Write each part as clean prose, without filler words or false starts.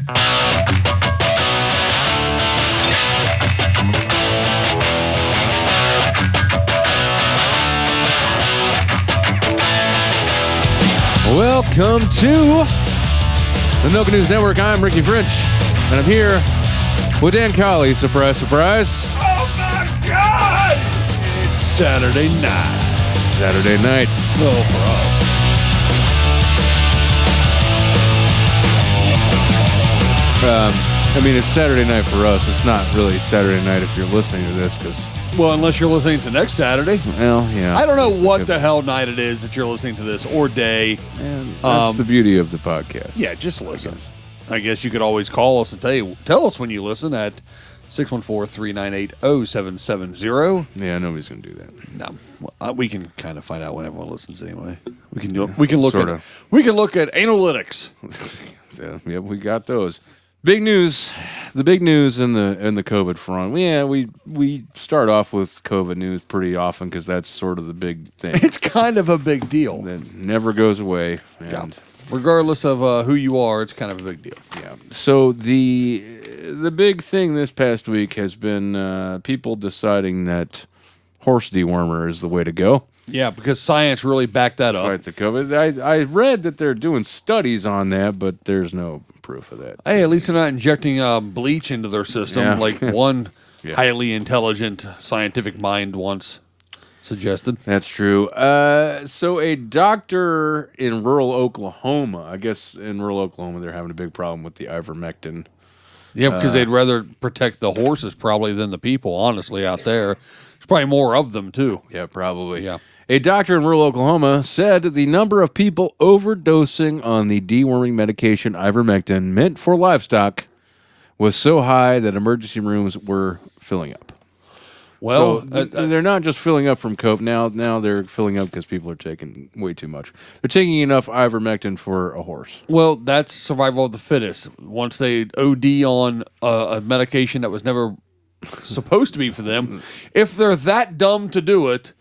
Welcome to the Noka News Network. I'm Ricky French, and I'm here with Dan Colley. Surprise, surprise. Oh my God! It's Saturday night. Saturday night. Oh, for us. I mean, it's Saturday night for us. It's not really Saturday night if you're listening to this, because... Well, unless you're listening to next Saturday. Well, yeah. I don't know what the hell night it is that you're listening to this, or day. And that's the beauty of the podcast. Yeah, just listen. I guess you could always call us and tell us when you listen at 614-398-0770. Yeah, nobody's going to do that. No, we can kind of find out when everyone listens anyway. We can do it. We can look at analytics. Yeah, we got those. Big news, the big news in the COVID front. Yeah, we start off with COVID news pretty often because that's sort of the big thing. It's kind of a big deal. That never goes away. And yeah. Regardless of who you are, it's kind of a big deal. Yeah. So the big thing this past week has been people deciding that horse dewormer is the way to go. Yeah, because science really backed that up. Fight the COVID. I read that they're doing studies on that, but there's no proof of that. Hey, at least they're not injecting bleach into their system like one highly intelligent scientific mind once suggested. That's true. So a doctor in rural Oklahoma, I guess in rural Oklahoma, they're having a big problem with the ivermectin. Yeah, because they'd rather protect the horses probably than the people, honestly, out there. There's probably more of them, too. Yeah, probably. Yeah. A doctor in rural Oklahoma said the number of people overdosing on the deworming medication ivermectin meant for livestock was so high that emergency rooms were filling up. Well, so they're not just filling up from COVID. Now they're filling up because people are taking way too much. They're taking enough ivermectin for a horse. Well, that's survival of the fittest. Once they OD on a medication that was never supposed to be for them, if they're that dumb to do it,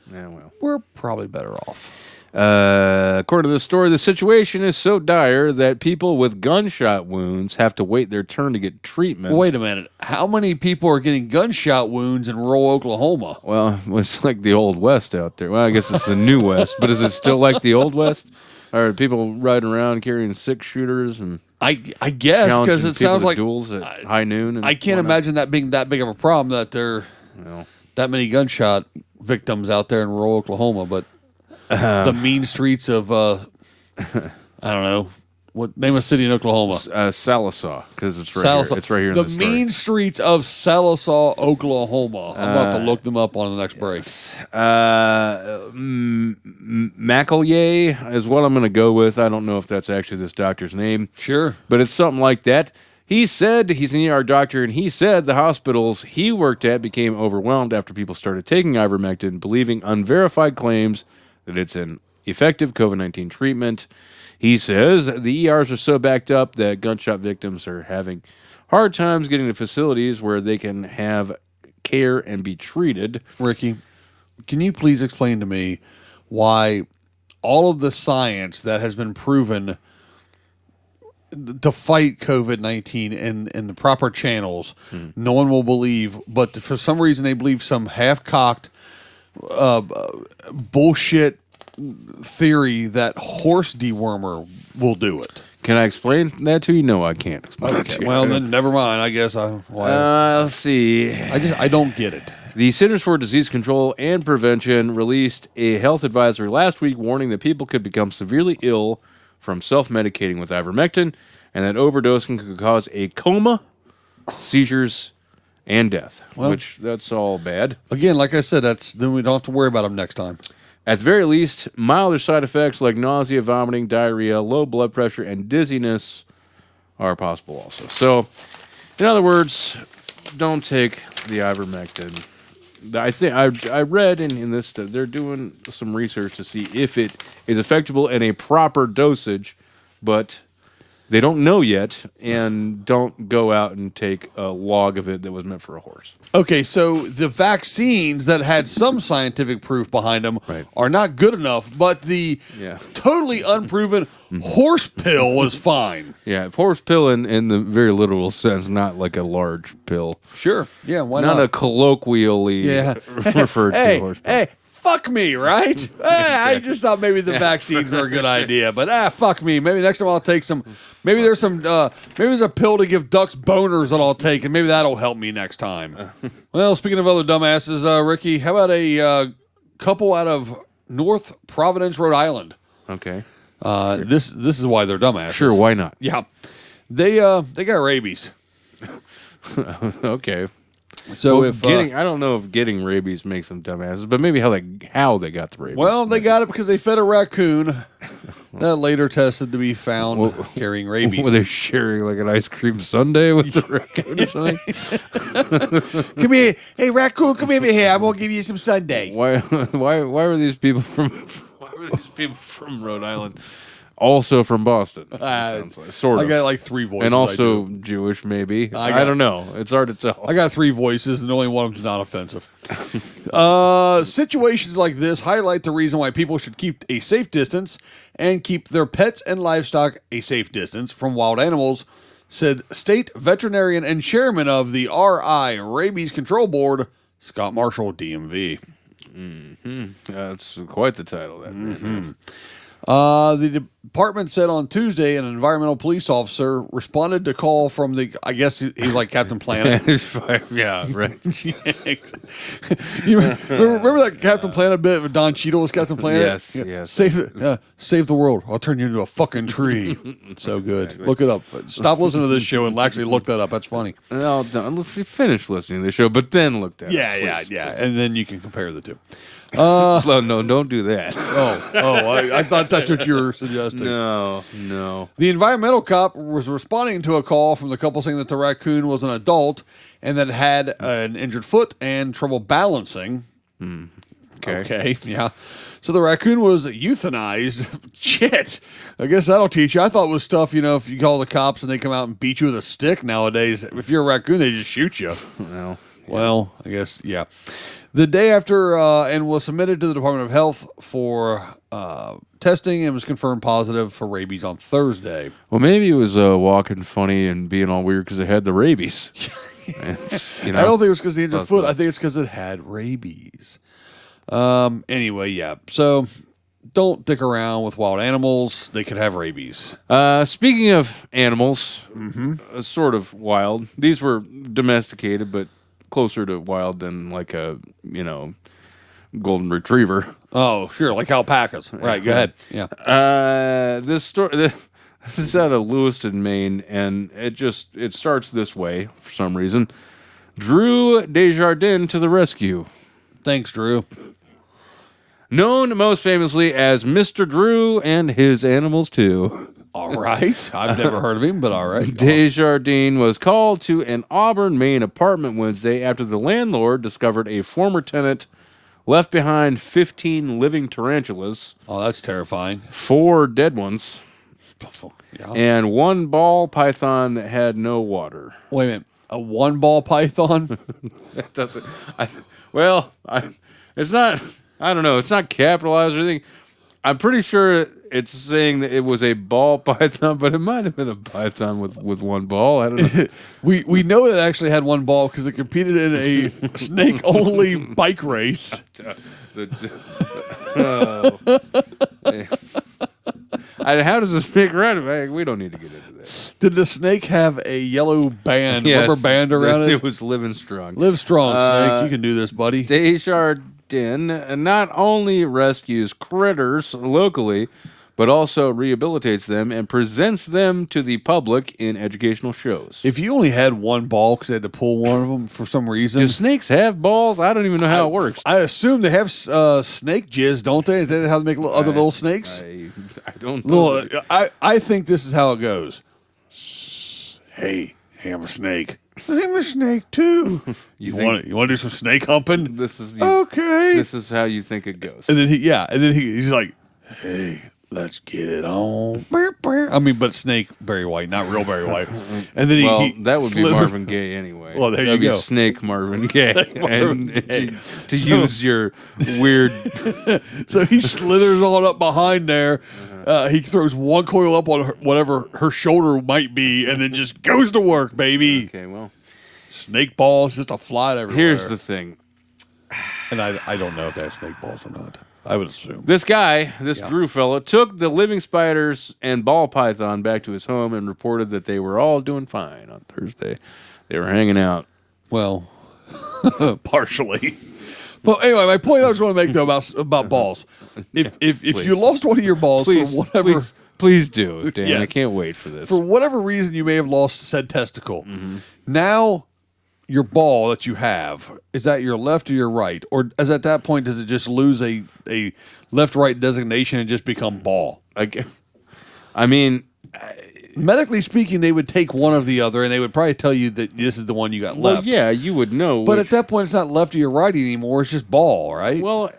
we're probably better off. According to the story, the situation is so dire that people with gunshot wounds have to wait their turn to get treatment. Wait a minute. How many people are getting gunshot wounds in rural Oklahoma? Well, it's like the Old West out there. Well, I guess it's the New West, but is it still like the Old West? Are people riding around carrying 6-shooters and I guess because it sounds like duels at high noon? And I can't imagine that being that big of a problem that there are that many gunshot victims out there in rural Oklahoma, but the mean streets of I don't know what name of city in Oklahoma? Sallisaw, because it's right here. It's right here. The in the story. mean streets of Sallisaw, Oklahoma. I'm about to look them up on the next break. McElye is what I'm going to go with. I don't know if that's actually this doctor's name. Sure, but it's something like that. He said he's an ER doctor, and he said the hospitals he worked at became overwhelmed after people started taking ivermectin, believing unverified claims that it's an effective COVID-19 treatment. He says the ERs are so backed up that gunshot victims are having hard times getting to facilities where they can have care and be treated. Ricky, can you please explain to me why all of the science that has been proven to fight COVID-19 in the proper channels, no one will believe, but for some reason they believe some half-cocked bullshit theory that horse dewormer will do it. Can I explain that to you? No, I can't explain it to you. Well, then never mind. I guess let's see. I don't get it. The Centers for Disease Control and Prevention released a health advisory last week warning that people could become severely ill from self-medicating with ivermectin, and that overdosing could cause a coma, seizures, and death, which that's all bad. Again, like I said, then we don't have to worry about them next time. At the very least, milder side effects like nausea, vomiting, diarrhea, low blood pressure, and dizziness are possible also. So, in other words, don't take the ivermectin. I think I read in this that they're doing some research to see if it is effectual in a proper dosage, but They don't know yet, and don't go out and take a log of it that was meant for a horse. Okay, so the vaccines that had some scientific proof behind them Right. are not good enough, but the Yeah. totally unproven horse pill was fine. Yeah, horse pill in the very literal sense, not like a large pill. Sure. Yeah, why Not a colloquially Yeah. referred hey, to horse pill. hey, fuck me, right? I just thought maybe the vaccines were a good idea, but fuck me. Maybe next time I'll take some. Maybe there's some. Maybe there's a pill to give ducks boners that I'll take, and maybe that'll help me next time. Well, speaking of other dumbasses, Ricky, how about a couple out of North Providence, Rhode Island? Okay. This is why they're dumbasses. Sure, why not? Yeah, they got rabies. Okay. So Well, I don't know if getting rabies makes them dumbasses, but maybe how they got the rabies. well, they got it because they fed a raccoon that later tested to be found carrying rabies. Were they sharing like an ice cream sundae with the raccoon or something? Come here, hey raccoon, come over here. I'm gonna give you some sundae. Why were these people from Rhode Island? Also from Boston. Sounds like, sort of. I got like three voices, and also Jewish, maybe. I don't know. It's hard to tell. I got three voices, and only one of them's not offensive. Situations like this highlight the reason why people should keep a safe distance and keep their pets and livestock a safe distance from wild animals, said state veterinarian and chairman of the RI Rabies Control Board, Scott Marshall, DMV. That's quite the title. That The department said on Tuesday an environmental police officer responded to call from the, I guess he's like Captain Planet. Yeah, right. You remember that Captain Planet bit with Don Cheadle was Captain Planet? Yes, Yeah. yes. Save the world. I'll turn you into a fucking tree. It's so good. Look it up. Stop listening to this show and actually look that up. That's funny. No, finish listening to the show, but then look that up, please. And then you can compare the two. No, don't do that. I thought that's what you were suggesting. No. The environmental cop was responding to a call from the couple saying that the raccoon was an adult and that it had an injured foot and trouble balancing. Okay, yeah. So the raccoon was euthanized. Shit. I guess that'll teach you. I thought it was stuff, if you call the cops and they come out and beat you with a stick nowadays. If you're a raccoon, they just shoot you. Well, I guess, yeah. The day after, and was submitted to the Department of Health for testing and was confirmed positive for rabies on Thursday. Well, maybe it was walking funny and being all weird because it had the rabies. I don't think it was because of the injured foot. I think it's because it had rabies. Anyway, yeah. So don't dick around with wild animals. They could have rabies. Speaking of animals, sort of wild. These were domesticated, but closer to wild than like a, golden retriever. Oh, sure, like alpacas. Right, go ahead. Yeah. This is out of Lewiston, Maine, and it starts this way for some reason. Drew Desjardins to the rescue. Thanks, Drew. Known most famously as Mr. Drew and his animals too. All right. I've never heard of him, but all right. Desjardins was called to an Auburn, Maine apartment Wednesday after the landlord discovered a former tenant left behind 15 living tarantulas. Oh, that's terrifying. 4 dead ones. Yeah. And 1 ball python that had no water. Wait a minute. A 1-ball python? That doesn't. It's not. I don't know. It's not capitalized or anything. I'm pretty sure it's saying that it was a ball python, but it might have been a python with 1 ball. I don't know. We know it actually had 1 ball because it competed in a snake-only bike race. How does a snake run? We don't need to get into that. Did the snake have a yellow band, Yes, rubber band around it? It was living strong. Live strong, snake. You can do this, buddy. Desjardins not only rescues critters locally, but also rehabilitates them and presents them to the public in educational shows. If you only had 1 ball because they had to pull one of them for some reason. Do snakes have balls? I don't even know how it works. I assume they have snake jizz, don't they? They have to make other little snakes? I don't know. I think this is how it goes. Hey, I'm a snake. I'm a snake too. You want to do some snake humping? This is okay. This is how you think it goes. And then he's like, hey, let's get it on. I mean, but Snake Barry White, not real Barry White. And then Well, he that would be slithered- Marvin Gaye anyway. Well, there That'd you be go. Snake Marvin Gaye. Marvin and Gaye. to use your weird. So he slithers on up behind there. He throws one coil up on whatever her shoulder might be, and then just goes to work, baby. Okay, well, Snake balls just a fly everywhere. here's the thing. and I don't know if they have snake balls or not. I would assume. This guy, this Drew fella, took the living spiders and ball python back to his home and reported that they were all doing fine on Thursday. They were hanging out. Well, partially. Well, anyway, my point I was going to make though about balls. If you lost one of your balls for whatever, please do, Dan. Yes. I can't wait for this. for whatever reason you may have lost said testicle, now your ball that you have, is that your left or your right, or as at that point does it just lose a left-right designation and just become ball? I mean, Medically speaking, they would take one of the other, and they would probably tell you that this is the one you got well, left. yeah, you would know. But at that point, it's not lefty or righty anymore. It's just ball, right? well,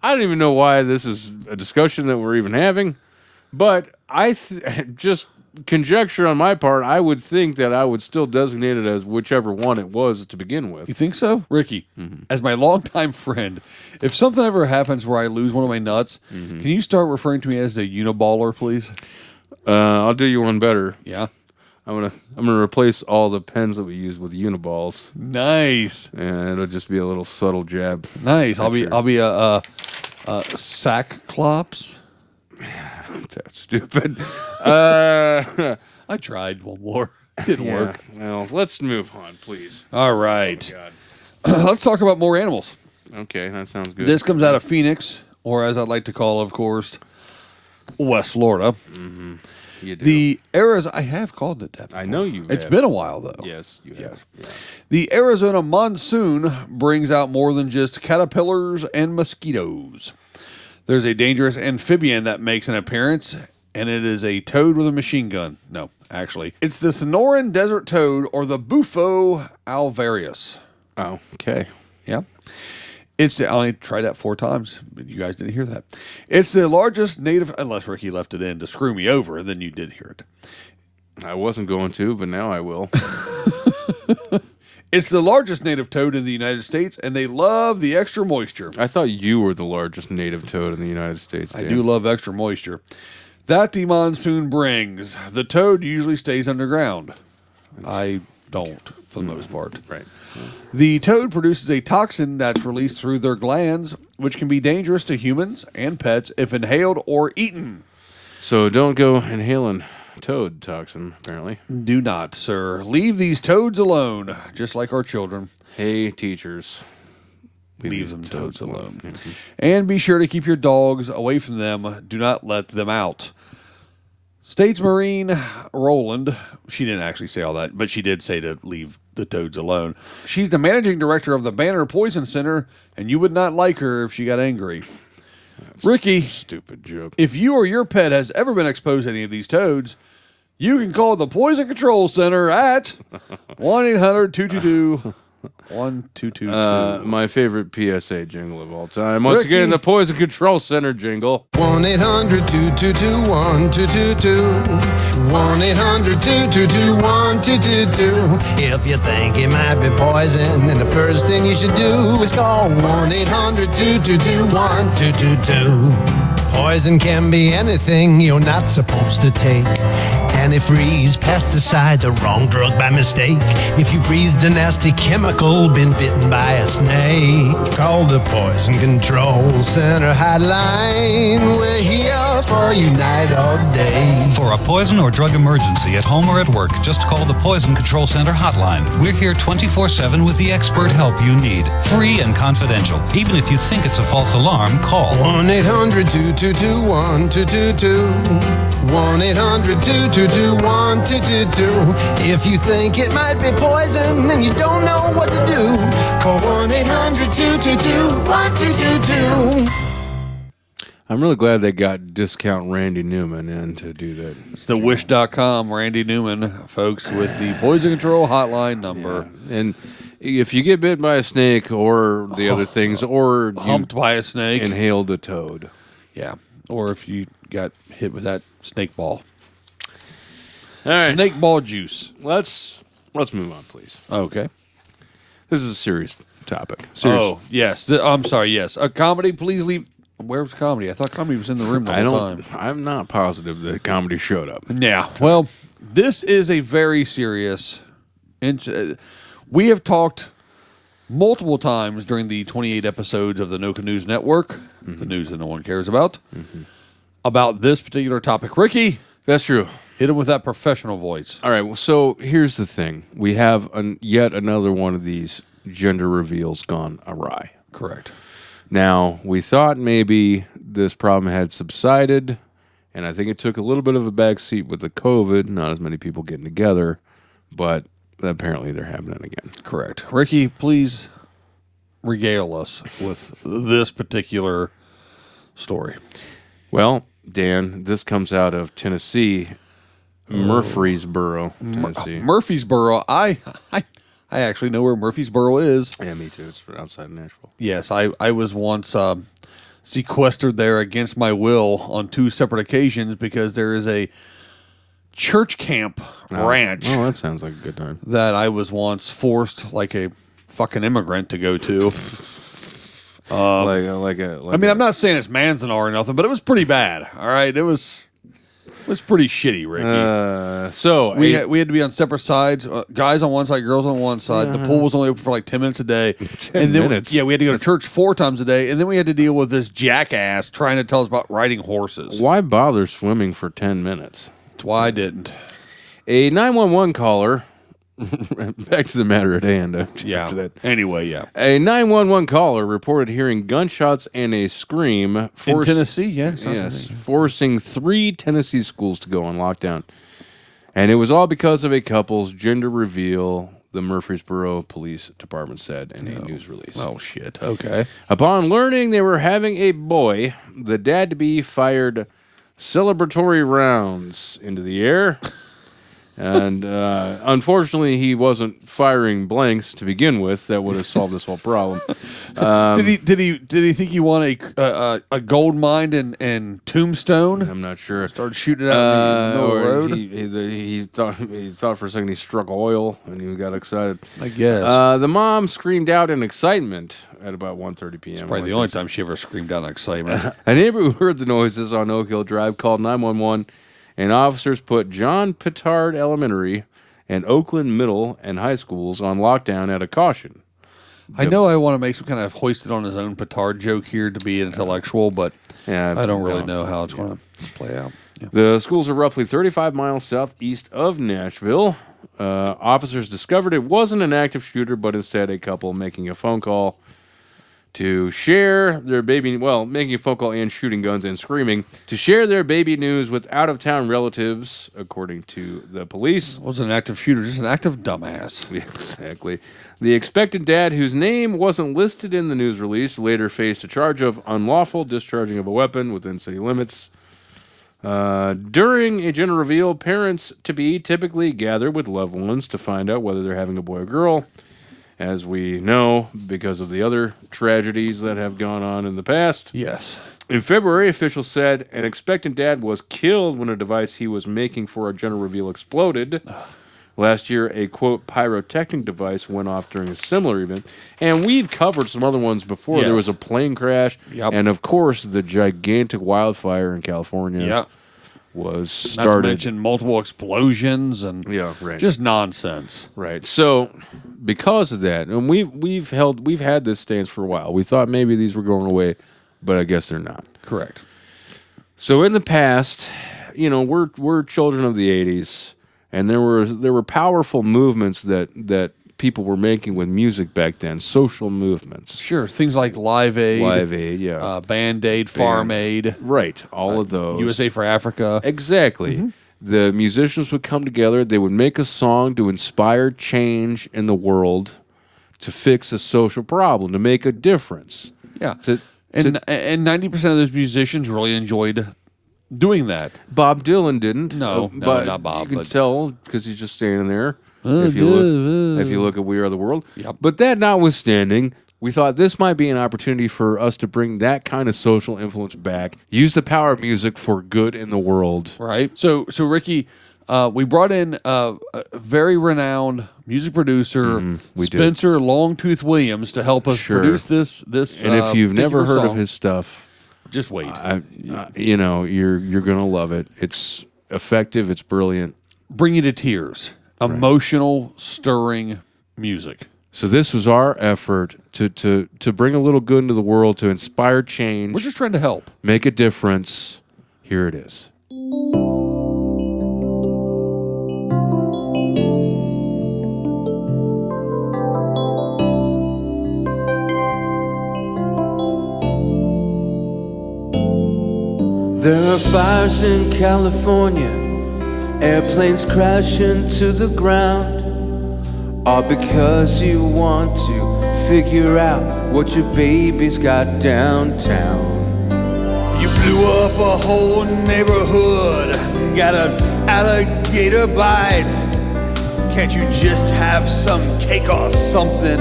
I don't even know why this is a discussion that we're even having, but just conjecture on my part, I would think that I would still designate it as whichever one it was to begin with. You think so? Ricky, as my longtime friend, if something ever happens where I lose one of my nuts, can you start referring to me as the uniballer, please? I'll do you one better. Yeah. I'm gonna replace all the pens that we use with uniballs, Nice. and it'll just be a little subtle jab. Nice. I'll be a Sackclops. That's stupid. I tried one more. Didn't work. Well, let's move on, please. All right. God. Let's talk about more animals. Okay, that sounds good. This comes out of Phoenix, or as I'd like to call it, of course, West Florida. You do. The Arizona, I have called it that before. I know you It's have. been a while, though. Yes, you have. Yeah. The Arizona monsoon brings out more than just caterpillars and mosquitoes. There's a dangerous amphibian that makes an appearance, and it is a toad with a machine gun. No, actually. It's the Sonoran desert toad, or the Bufo alvarius. Oh, okay. Yeah. I only tried that 4 times, but you guys didn't hear that. It's the largest native, unless Ricky left it in to screw me over, and then you did hear it. I wasn't going to, but now I will. It's the largest native toad in the United States, and they love the extra moisture. I thought you were the largest native toad in the United States. I Dan. do love extra moisture. That the monsoon brings. The toad usually stays underground. I don't, for the most part. Right. The toad produces a toxin that's released through their glands, which can be dangerous to humans and pets if inhaled or eaten. So don't go inhaling toad toxin, apparently. Do not, sir. Leave these toads alone, just like our children. Hey, teachers. Leave these them toads alone. Mhm. And be sure to keep your dogs away from them. Do not let them out. States Marine Roland, she didn't actually say all that, but she did say to leave the toads alone. She's the managing director of the Banner Poison Center, and you would not like her if she got angry. Ricky, Stupid joke. if you or your pet has ever been exposed to any of these toads, you can call the Poison Control Center at 1-800-222-1222. My favorite PSA jingle of all time. Once Ricky. again, the Poison Control Center jingle. 1-800-222-1222. 1-800-222-1222. If you think it might be poison, then the first thing you should do is call 1-800-222-1222. Poison can be anything you're not supposed to take. Antifreeze, pesticide, the wrong drug by mistake. If you breathed a nasty chemical, been bitten by a snake, call the Poison Control Center hotline. We're here for you night or day. For a poison or drug emergency at home or at work, just call the Poison Control Center hotline. We're here 24/7 with the expert help you need. Free and confidential. Even if you think it's a false alarm, call 1-800-222-1222. 1-800-222-1222. If you think it might be poison and you don't know what to do, call 1-800-222-1222. I'm really glad they got discount Randy Newman in to do that. It's the Wish.com, Randy Newman, folks, with the Poison Control hotline number. And If you get bit by a snake or the other things, or you Humped by a snake. inhaled a toad. Yeah. Or if you got hit with that snake ball. All right, Snake ball juice. let's move on, please. Okay. This is a serious topic. Serious. Oh, yes. I'm sorry, yes. A comedy, please leave. Where was comedy? I thought comedy was in the room the whole time. I'm not positive that comedy showed up. Yeah. Well, this is a very serious. We have talked multiple times during the 28 episodes of the Noka News Network, the news that no one cares about this particular topic. Ricky, That's true. hit him with that professional voice. All right. Well, so here's the thing: we have yet another one of these gender reveals gone awry. Correct. Now, we thought maybe this problem had subsided, and I think it took a little bit of a backseat with the COVID, not as many people getting together, but apparently they're happening again. Correct. Ricky, please regale us with this particular story. Well, Dan, this comes out of Tennessee, Murfreesboro, Tennessee. Murfreesboro. I actually know where Murfreesboro is. Yeah, me too. It's outside of Nashville. Yes, I was once sequestered there against my will on 2 separate occasions because there is a church camp ranch Oh, that sounds like a good time. that I was once forced, like a fucking immigrant, to go to. I mean, I'm not saying it's Manzanar or nothing, but it was pretty bad. All right, it was pretty shitty, Ricky. So we had to be on separate sides, guys on one side, girls on one side. The pool was only open for like 10 minutes a day. 10 minutes? Yeah, we had to go to church 4 times a day, and then we had to deal with this jackass trying to tell us about riding horses. why bother swimming for 10 minutes? That's why I didn't. A 911 caller, back to the matter at hand. Yeah. after that. Anyway, yeah. A 911 caller reported hearing gunshots and a scream. In Tennessee, yes. Yes, forcing 3 Tennessee schools to go on lockdown. And it was all because of a couple's gender reveal, the Murfreesboro Police Department said in a news release. Oh, shit. Okay. Upon learning they were having a boy, the dad-to-be fired celebratory rounds into the air. And unfortunately, he wasn't firing blanks to begin with. That would have solved this whole problem. Did he think he won a gold mine in Tombstone? I'm not sure. Started shooting it out in the middle of the Or road. he thought for a second he struck oil, and he got excited. I guess. The mom screamed out in excitement at about 1:30 p.m. Probably the only time she ever screamed out in excitement. A neighbor who heard the noises on Oak Hill Drive called 911, and officers put John Petard Elementary and Oakland Middle and High Schools on lockdown at a caution. I know I want to make some kind of hoisted on his own petard joke here to be intellectual, but Yeah, I don't really know how it's going to play out. Yeah. The schools are roughly 35 miles southeast of Nashville. Officers discovered it wasn't an active shooter, but instead a couple making a phone call to share their baby, making a phone call and shooting guns and screaming to share their baby news with out-of-town relatives, according to the police. It wasn't an active shooter, just an active dumbass. Yeah, exactly. The expectant dad, whose name wasn't listed in the news release, later faced a charge of unlawful discharging of a weapon within city limits. During a gender reveal, parents-to-be typically gather with loved ones to find out whether they're having a boy or girl. As we know, because of the other tragedies that have gone on in the past. Yes. In February, officials said an expectant dad was killed when a device he was making for a gender reveal exploded. Last year, a, quote, pyrotechnic device went off during a similar event. And we've covered some other ones before. Yes. There was a plane crash. Yep. And, of course, the gigantic wildfire in California Yeah. was Not to started. mention multiple explosions and Yeah, right. just nonsense. Right. So, because of that, and we've had this stance for a while. We thought maybe these were going away, but I guess they're not. Correct. So in the past, we're children of the '80s, and there were powerful movements that people were making with music back then. Social movements. Sure. Things like Live Aid, yeah. Band Aid, Farm Aid, Right. All of those. USA for Africa. Exactly. The musicians would come together. They would make a song to inspire change in the world, to fix a social problem, to make a difference. Yeah. To- And 90% of those musicians really enjoyed doing that. Bob Dylan didn't. No, but not Bob, You can but- tell because he's just standing there. if you look at We Are the World. Yep. But that notwithstanding, we thought this might be an opportunity for us to bring that kind of social influence back. Use the power of music for good in the world. Right. So Ricky, we brought in a very renowned music producer, we did. Spencer Longtooth Williams, to help us Sure. produce this. And if you've never particular heard song. of his stuff, just wait. you're gonna love it. It's effective. It's brilliant. Bring you to tears. Emotional, stirring music. So this was our effort to bring a little good into the world, to inspire change, We're just trying to help. make a difference. Here it is. There are fires in California, airplanes crashing to the ground, all because you want to figure out what your baby's got downtown. You blew up a whole neighborhood, got an alligator bite. Can't you just have some cake or something?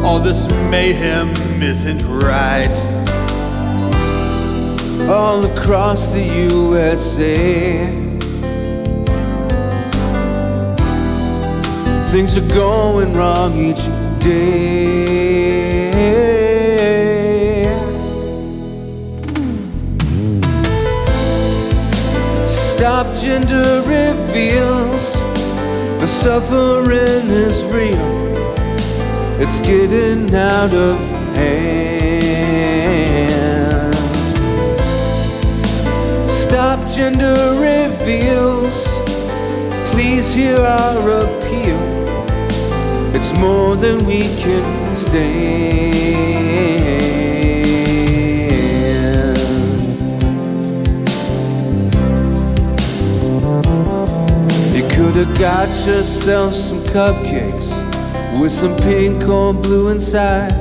All this mayhem isn't right. All across the USA, things are going wrong each day. Stop gender reveals, the suffering is real. It's getting out of hand. Stop gender reveals, please hear our appeal. It's more than we can stand. You could have got yourself some cupcakes with some pink or blue inside,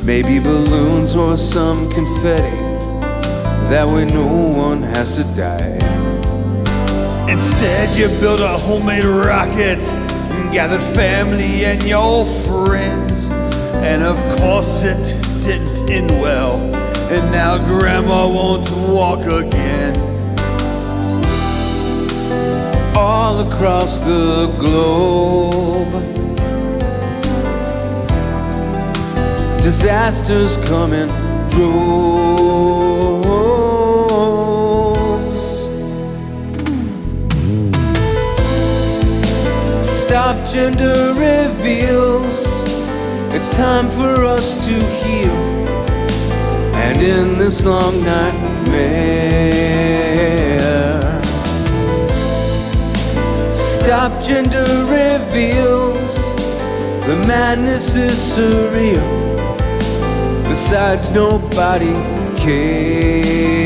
maybe balloons or some confetti. That way no one has to die. Instead you built a homemade rocket, gathered family and your friends, and of course it didn't end well, and now grandma won't walk again. All across the globe, disasters come in droves. Stop gender reveals, it's time for us to heal. And in this long nightmare, stop gender reveals, the madness is surreal. Besides, nobody cares.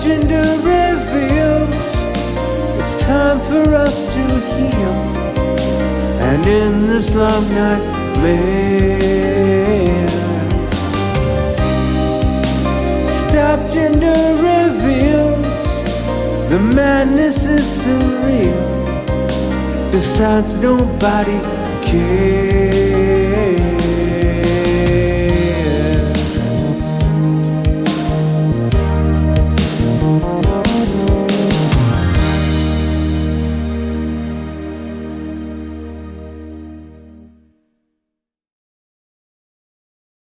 Gender reveals, it's time for us to heal. And in this long nightmare, stop gender reveals, the madness is surreal. Besides, nobody cares.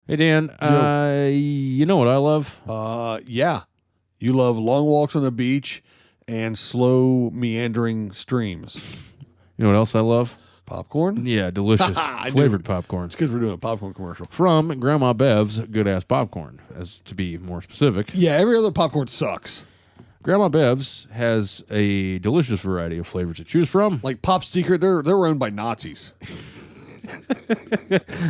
Hey, Dan, you know what I love? Yeah. You love long walks on the beach and slow meandering streams. You know what else I love? Popcorn? Yeah, delicious I knew flavored it. popcorn. It's because we're doing a popcorn commercial. From Grandma Bev's Good Ass Popcorn, as to be more specific. Yeah, every other popcorn sucks. Grandma Bev's has a delicious variety of flavors to choose from. Like Pop Secret, they're owned by Nazis.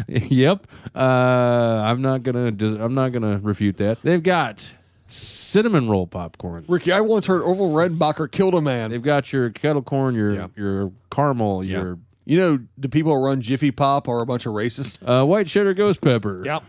Yep. I'm not gonna refute that. They've got cinnamon roll popcorn. Ricky, I once heard Orville Redenbacher killed a man. They've got your kettle corn, your caramel, your You know, the people who run Jiffy Pop are a bunch of racists. white cheddar ghost pepper. Yep.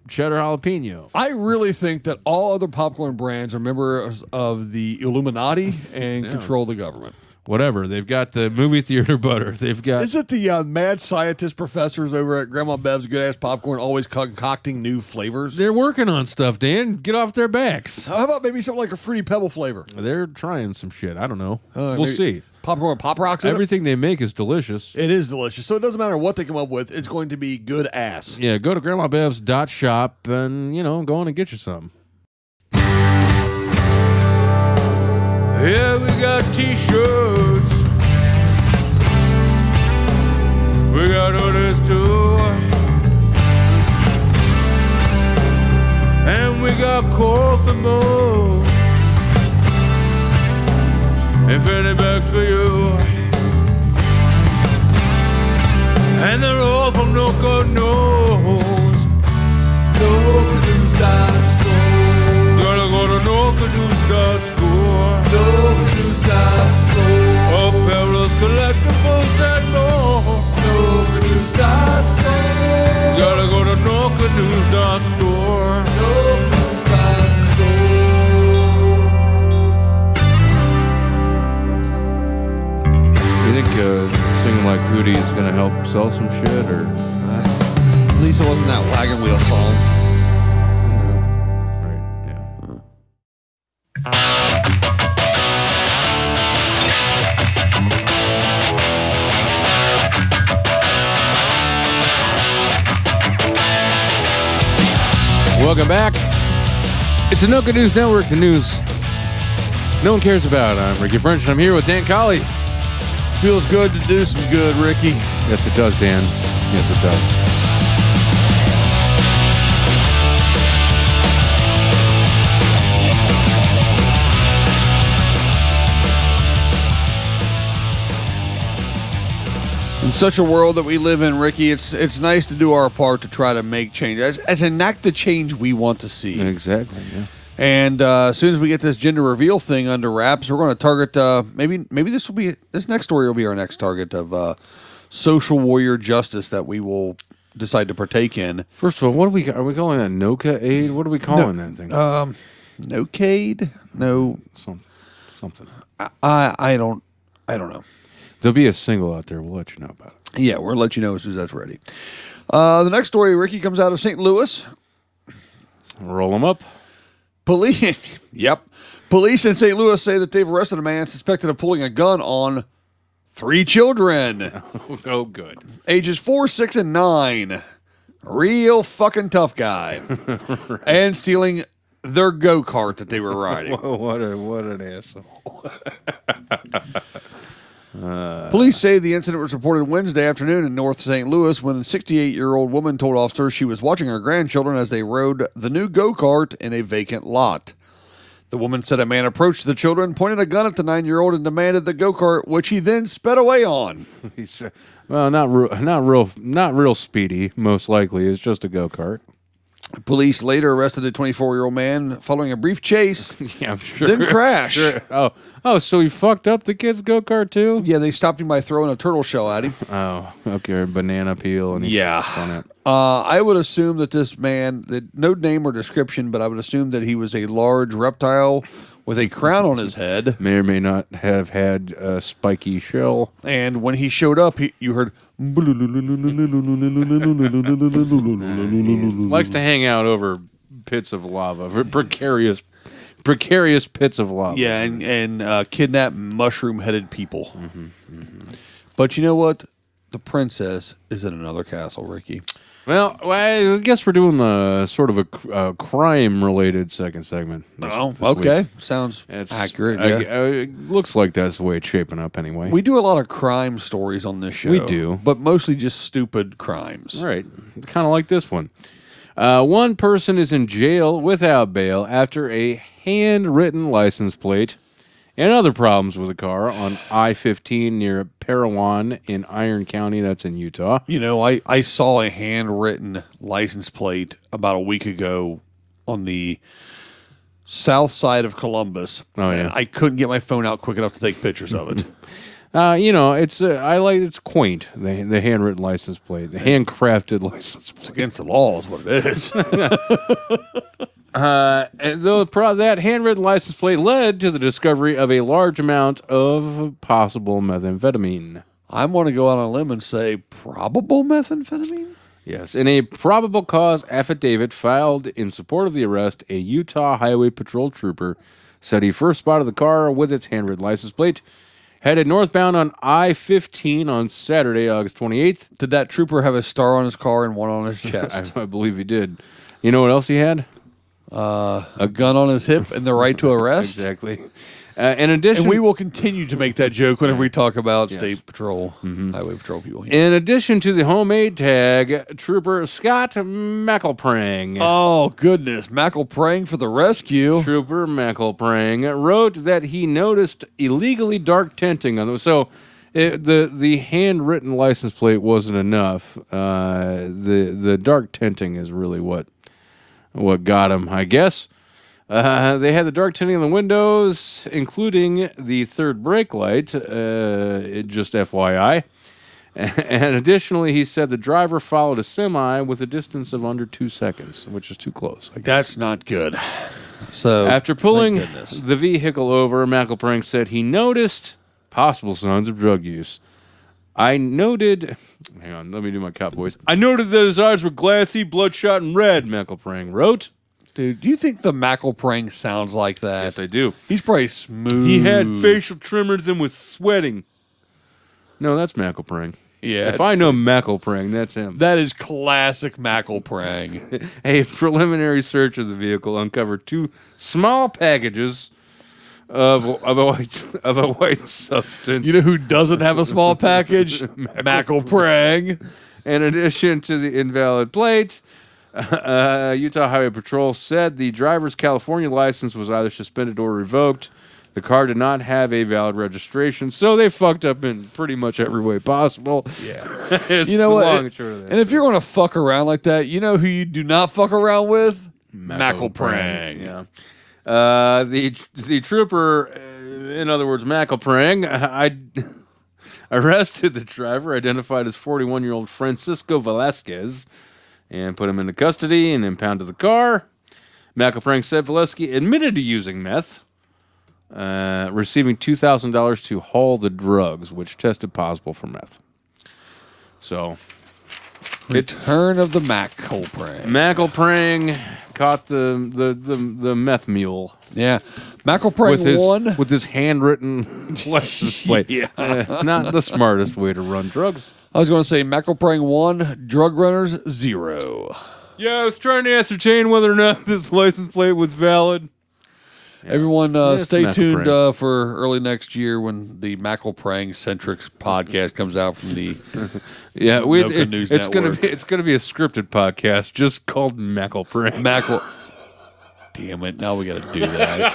Cheddar jalapeno. I really think that all other popcorn brands are members of the Illuminati and control the government. Whatever. They've got the movie theater butter. They've got. Is it the mad scientist professors over at Grandma Bev's Good Ass Popcorn always concocting new flavors? They're working on stuff, Dan. Get off their backs. How about maybe something like a Fruity Pebble flavor? They're trying some shit. I don't know. We'll Maybe see. Popcorn with Pop Rocks in it? Everything they make is delicious. It is delicious. So it doesn't matter what they come up with. It's going to be good ass. Yeah, go to grandmabevs.shop and, go on and get you some. Yeah, we got t-shirts. We got others too. And we got coffee mug. And fanny bags for you. And they're all from No God Knows. NoCadoos.store. Gotta go to NoCadoos.store. NoCadoos.store. Apparel's, collectibles, and more. NoCadoos.store. Gotta go to NoCadoos.store. NoCadoos.store. You think singing like Hootie is going to help sell some shit, or? At least it wasn't that wagon wheel song. Right, yeah. Welcome back. It's the No Good News Network, the news no one cares about. I'm Ricky French, and I'm here with Dan Colley. Feels good to do some good, Ricky. Yes, it does, Dan. Yes, it does. In such a world that we live in, Ricky, it's nice to do our part to try to make change, as enact the change we want to see. Exactly, yeah. And as soon as we get this gender reveal thing under wraps, we're going to target. Maybe this next story will be our next target of social warrior justice that we will decide to partake in. First of all, what are we calling that? Noca aid? What are we calling that thing? Nocade? No, Something. I don't know. There'll be a single out there. We'll let you know about it. Yeah, we'll let you know as soon as that's ready. The next story, Ricky, comes out of St. Louis. Roll them up. Police in St. Louis say that they've arrested a man suspected of pulling a gun on 3 children. Oh, good. Ages 4, 6, and 9. Real fucking tough guy. Right. And stealing their go-kart that they were riding. What an asshole. Police say the incident was reported Wednesday afternoon in North St. Louis when a 68-year-old woman told officers she was watching her grandchildren as they rode the new go-kart in a vacant lot. The woman said a man approached the children, pointed a gun at the 9-year-old, and demanded the go-kart, which he then sped away on. Well, not real speedy. Most likely, it's just a go-kart. Police later arrested a 24-year-old man following a brief chase. Yeah, I'm sure. Then crash. Sure. Oh, so he fucked up the kid's go-kart too? Yeah, they stopped him by throwing a turtle shell at him. Oh, okay, banana peel, and on it. I would assume that this man, no name or description, but I would assume that he was a large reptile with a crown on his head. May or may not have had a spiky shell. And when he showed up, you heard. Likes to hang out over pits of lava, precarious pits of lava. Yeah, and kidnap mushroom-headed people. But you know what? The princess is in another castle, Ricky. Well, I guess we're doing sort of a crime-related second segment. Okay. Sounds accurate. It looks like that's the way it's shaping up anyway. We do a lot of crime stories on this show. We do. But mostly just stupid crimes. Right. Kind of like this one. One person is in jail without bail after a handwritten license plate and other problems with the car on I-15 near Parawan in Iron County. That's in Utah. You know, I saw a handwritten license plate about a week ago on the south side of Columbus. Oh, yeah. And I couldn't get my phone out quick enough to take pictures of it. It's quaint, the handwritten license plate, the handcrafted license plate. It's against the law is what it is. And that handwritten license plate led to the discovery of a large amount of possible methamphetamine. I'm going to go out on a limb and say probable methamphetamine? Yes, in a probable cause affidavit filed in support of the arrest, a Utah Highway Patrol trooper said he first spotted the car with its handwritten license plate headed northbound on I-15 on Saturday, August 28th. Did that trooper have a star on his car and one on his chest? I believe he did. You know what else he had? A gun on his hip and the right to arrest? Exactly. In addition, And we will continue to make that joke whenever we talk about State Patrol, Highway Patrol people. Here. in addition to the homemade tag, Trooper Scott McElprang. Oh, goodness. Mackle praying for the rescue. Trooper McElprang wrote that he noticed illegally dark tinting on the handwritten license plate wasn't enough. The dark tinting is really what got him, I guess. They had the dark tinting on the windows, including the third brake light, just FYI. And additionally, he said the driver followed a semi with a distance of under 2 seconds, which is too close. That's not good. So After pulling thank goodness. the vehicle over, McElprang said he noticed possible signs of drug use. Hang on, let me do my cop voice. I noted that his eyes were glassy, bloodshot, and red, McElprang wrote. Dude, do you think the Mackle praying sounds like that? Yes, I do. He's probably smooth. He had facial tremors and was sweating. No, that's McElprang. Yeah. If I know McElprang, that's him. That is classic Mackle praying. A preliminary search of the vehicle uncovered 2 small packages of a white substance. You know who doesn't have a small package? Mackle praying. In addition to the invalid plate, Utah Highway Patrol said the driver's California license was either suspended or revoked. The car did not have a valid registration, so they fucked up in pretty much every way possible. Yeah. It's You know the what? long and short of that. And if you're going to fuck around like that, you know who you do not fuck around with? Mackle praying. Yeah. The trooper, in other words, McElprang, I arrested the driver, identified as 41-year-old Francisco Velasquez, and put him into custody and impounded the car. McElprang said Velasquez admitted to using meth, receiving $2,000 to haul the drugs, which tested possible for meth. So, Return of the Mackle praying. McElprang caught the meth mule. Yeah. Mackle praying with his handwritten license plate. Not the smartest way to run drugs. I was going to say Mackle praying 1, drug runners 0. Yeah, I was trying to ascertain whether or not this license plate was valid. Everyone, it's stay Mackle tuned praying. for early next year when the Mackle praying centric podcast comes out from the Yeah, Noka News it's Network. gonna be a scripted podcast just called McElprang. Mackle. Damn it! Now we got to do that.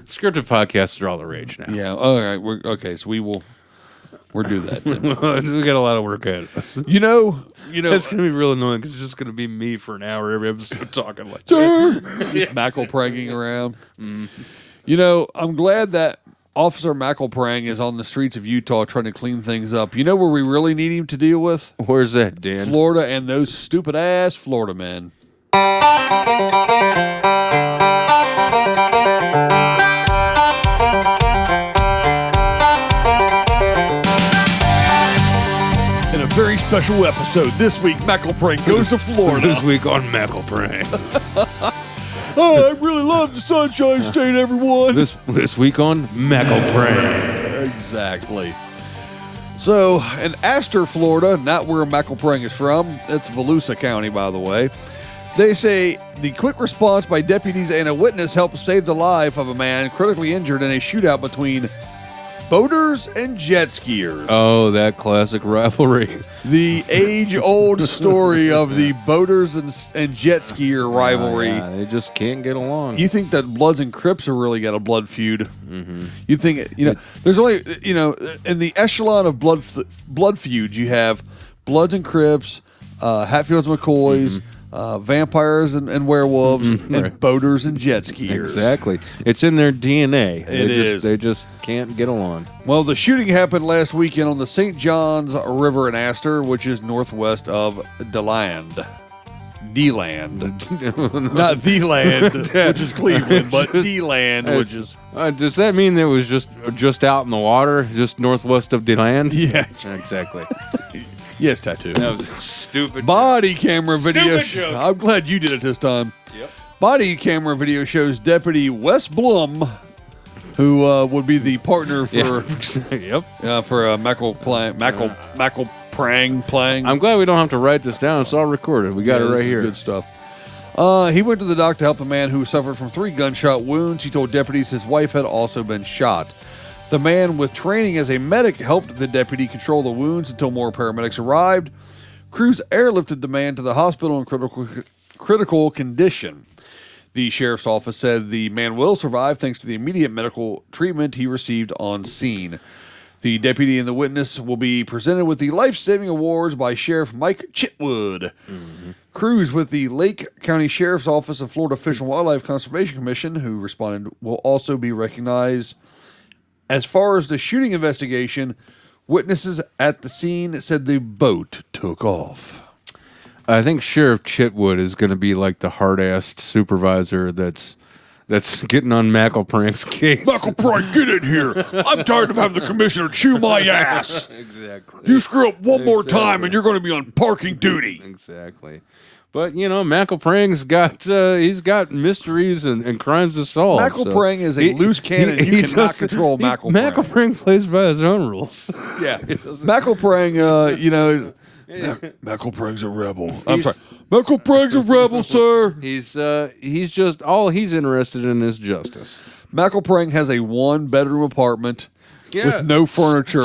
Scripted podcasts are all the rage now. Yeah. All right. So we'll do that. Then. We got a lot of work ahead of us. You know. It's gonna be real annoying because it's just gonna be me for an hour every episode talking like Just Mackle praying around. You know, I'm glad that Officer Mackle praying is on the streets of Utah trying to clean things up. You know where we really need him to deal with? Where's that, Dan? Florida and those stupid ass Florida men. In a very special episode this week, Mackle praying goes to Florida. This week on McElprang. Oh, I really love the Sunshine State, everyone. this week on McElprang. Exactly. So, in Astor, Florida, not where McElprang is from, it's Volusia County, by the way, they say the quick response by deputies and a witness helped save the life of a man critically injured in a shootout between Boaters and jet skiers. Oh, that classic rivalry. The age-old story of the boaters and jet skier rivalry. Yeah, they just can't get along. You think that Bloods and Crips have really got a blood feud? Mm-hmm. You think there's only in the echelon of blood feuds you have Bloods and Crips, Hatfields and McCoys. Vampires and werewolves, and boaters and jet skiers. Exactly. It's in their DNA. They just can't get along. Well, the shooting happened last weekend on the St. Johns River in Astor, which is northwest of DeLand. D-Land. Not the land, which is Cleveland, but D-Land, which is... does that mean that it was just out in the water, just northwest of DeLand? Yeah. Exactly. Yes, Tattoo. That was a stupid body camera video. joke. I'm glad you did it this time. Yep. Body camera video shows Deputy Wes Blum, who would be the partner for for Mackle Prang playing. I'm glad we don't have to write this down. It's all recorded. We got it right here. Good stuff. He went to the doc to help a man who suffered from 3 gunshot wounds. He told deputies his wife had also been shot. The man with training as a medic helped the deputy control the wounds until more paramedics arrived. Crews airlifted the man to the hospital in critical condition. The sheriff's office said the man will survive thanks to the immediate medical treatment he received on scene. The deputy and the witness will be presented with the life-saving awards by Sheriff Mike Chitwood. Mm-hmm. Crews with the Lake County Sheriff's Office and Florida Fish and Wildlife Conservation Commission, who responded, will also be recognized. As far as the shooting investigation, witnesses at the scene said the boat took off. I think Sheriff Chitwood is going to be like the hard-assed supervisor that's getting on McElprank's case. McElprank, get in here. I'm tired of having the commissioner chew my ass. Exactly. You screw up one more time and you're going to be on parking duty. Exactly. But, McElprank's he's got mysteries and crimes to solve. McElprank is a loose cannon. You cannot control McElprank. McElprank plays by his own rules. Yeah. McElprank, McElprank's a rebel. I'm sorry. McElprank's a rebel, sir. He's just, all he's interested in is justice. McElprank has a 1-bedroom apartment. With no furniture.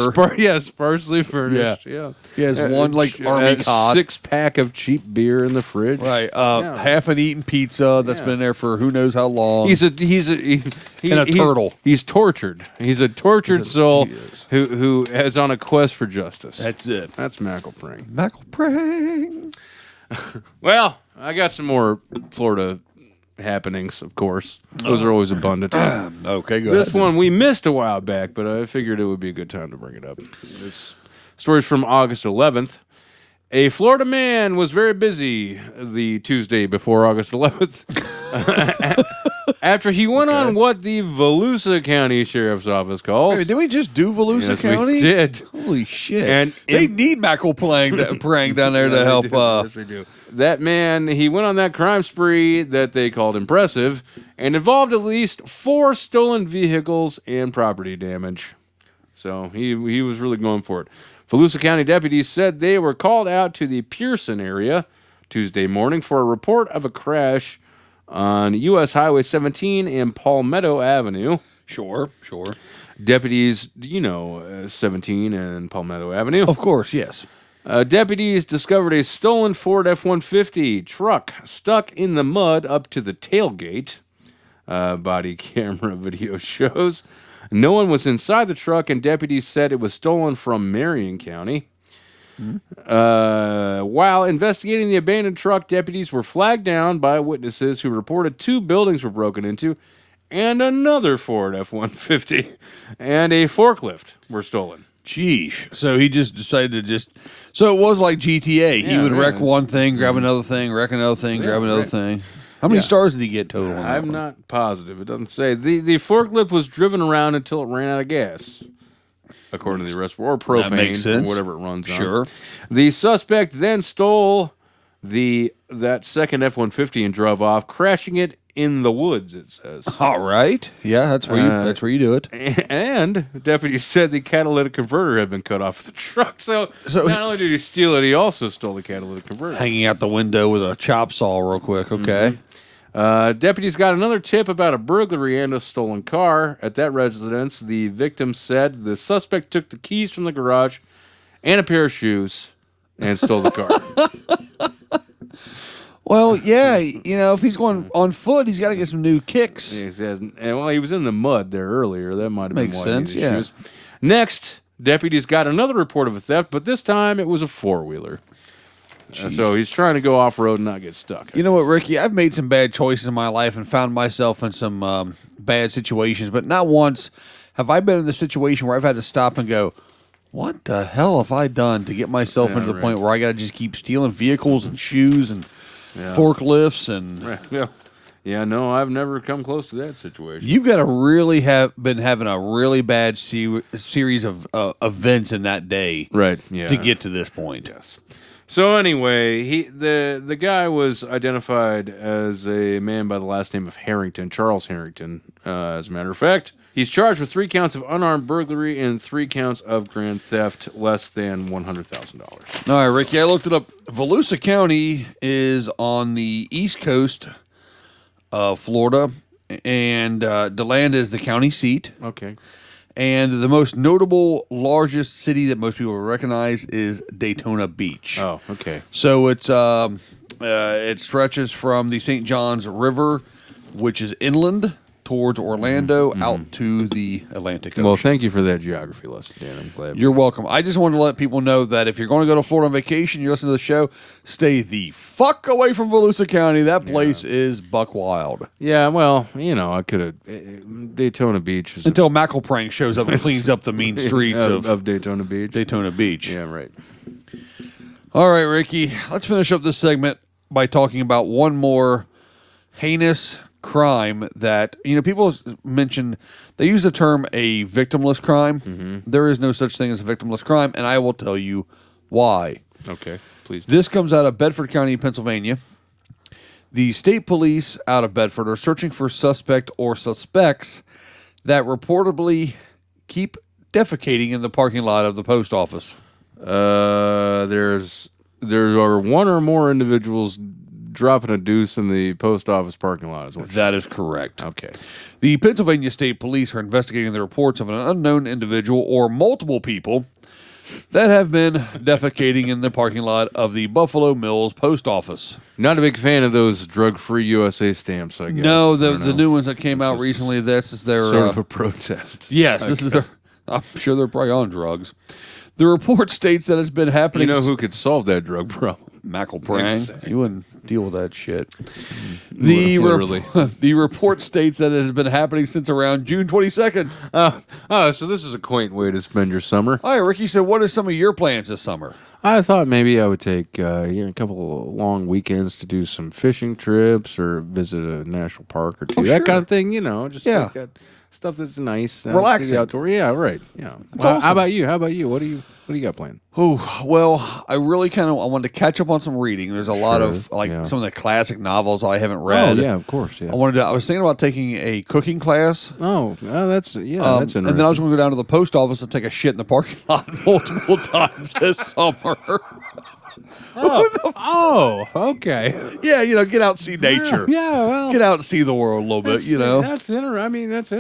Sparsely furnished. Yeah. He has one army cot. 6-pack of cheap beer in the fridge. Right. Half an eaten pizza that's been there for who knows how long. He's a turtle. He's tortured. He's a tortured soul who is on a quest for justice. That's it. That's McElprank. McElprank. Well, I got some more Florida happenings, of course. Those are always abundant. Okay, go This ahead. one we missed a while back, but I figured it would be a good time to bring it up. This story's from August 11th. A Florida man was very busy the Tuesday before August 11th after he went on what the Volusia County Sheriff's Office calls. Wait, did we just do Volusia Yes, County? we did. Holy shit. And they need McElprank down there to help. Yes, they do. That man, he went on that crime spree that they called impressive and involved at least 4 stolen vehicles and property damage. So he was really going for it. Volusia County deputies said they were called out to the Pearson area Tuesday morning for a report of a crash on U.S. Highway 17 and Palmetto Avenue. Sure. Deputies, 17 and Palmetto Avenue. Of course, yes. Deputies discovered a stolen Ford F-150 truck stuck in the mud up to the tailgate. Body camera video shows. No one was inside the truck, and deputies said it was stolen from Marion County. While investigating the abandoned truck, deputies were flagged down by witnesses who reported 2 buildings were broken into, and another Ford F-150 and a forklift were stolen. Jeez. So he just decided to so it was like GTA. He would wreck one thing, grab another thing, wreck another thing, grab another thing. How many stars did he get total on that I'm one? not positive. It doesn't say. The forklift was driven around until it ran out of gas, according to the arrest, or propane, That makes sense. or whatever it runs on. Sure. The suspect then stole that second F-150 and drove off, crashing it in the woods, it says. All right. Yeah, that's where you do it. And deputies said the catalytic converter had been cut off the truck. So not only did he steal it, he also stole the catalytic converter. Hanging out the window with a chop saw real quick. Okay. Deputies got another tip about a burglary and a stolen car. At that residence, the victim said the suspect took the keys from the garage and a pair of shoes and stole the car. Well, yeah, if he's going on foot, he's got to get some new kicks. He says, well, he was in the mud there earlier. That might have been Makes why sense, he needed yeah. shoes. Next, deputies got another report of a theft, but this time it was a four-wheeler. So he's trying to go off-road and not get stuck. You know what, Ricky? I've made some bad choices in my life and found myself in some bad situations, but not once have I been in the situation where I've had to stop and go, what the hell have I done to get myself into the point where I got to just keep stealing vehicles and shoes and forklifts and... Yeah, no, I've never come close to that situation. You've got to really have been having a really bad series of events in that day, Right, yeah. to get to this point. Yes. So anyway, the guy was identified as a man by the last name of Harrington, Charles Harrington, as a matter of fact. He's charged with 3 counts of unarmed burglary and 3 counts of grand theft less than $100,000. All right, Ricky, I looked it up. Volusia County is on the east coast of Florida, and DeLand is the county seat. Okay. And the most notable, largest city that most people will recognize is Daytona Beach. Oh, okay. So it stretches from the St. Johns River, which is inland, towards Orlando, out to the Atlantic Ocean. Well, thank you for that geography lesson, Dan. I'm glad. You're welcome. I just wanted to let people know that if you're going to go to Florida on vacation, you're listening to the show, stay the fuck away from Volusia County. That place is buck wild. Yeah, well, I could have... Daytona Beach is... Until McElprank shows up and cleans up the mean streets of Daytona Beach. Daytona Beach. Yeah, right. All right, Ricky, let's finish up this segment by talking about one more heinous crime that, people mention, they use the term a victimless crime. There is no such thing as a victimless crime, and I will tell you why. Okay, please. This comes out of Bedford County, Pennsylvania. The state police out of Bedford are searching for suspect or suspects that reportedly keep defecating in the parking lot of the post office. There are one or more individuals dropping a deuce in the post office parking lot. That is correct. Okay. The Pennsylvania State Police are investigating the reports of an unknown individual or multiple people that have been defecating in the parking lot of the Buffalo Mills post office. Not a big fan of those drug-free USA stamps, I guess. No, the new ones that came out recently, that's their... Sort of a protest. Yes, this is their... I'm sure they're probably on drugs. The report states that it's been happening... You know who could solve that drug problem? McElprang. You wouldn't deal with that shit. Literally. The report states that it has been happening since around June 22nd. So this is a quaint way to spend your summer. All right, Ricky said, what are some of your plans this summer? I thought maybe I would take a couple of long weekends to do some fishing trips or visit a national park or two. That kind of thing, just like that stuff that's nice. Relaxing. Outdoor. Yeah, right. Yeah. Awesome. How about you? What do you got planned? Oh, well, I really I wanted to catch up on some reading. There's a lot of some of the classic novels I haven't read. Oh, yeah, of course. Yeah. I was thinking about taking a cooking class. That's interesting. And then I was going to go down to the post office and take a shit in the parking lot multiple times this summer. Okay. Yeah, get out and see nature. Yeah, well, get out and see the world a little bit. That's interesting. That's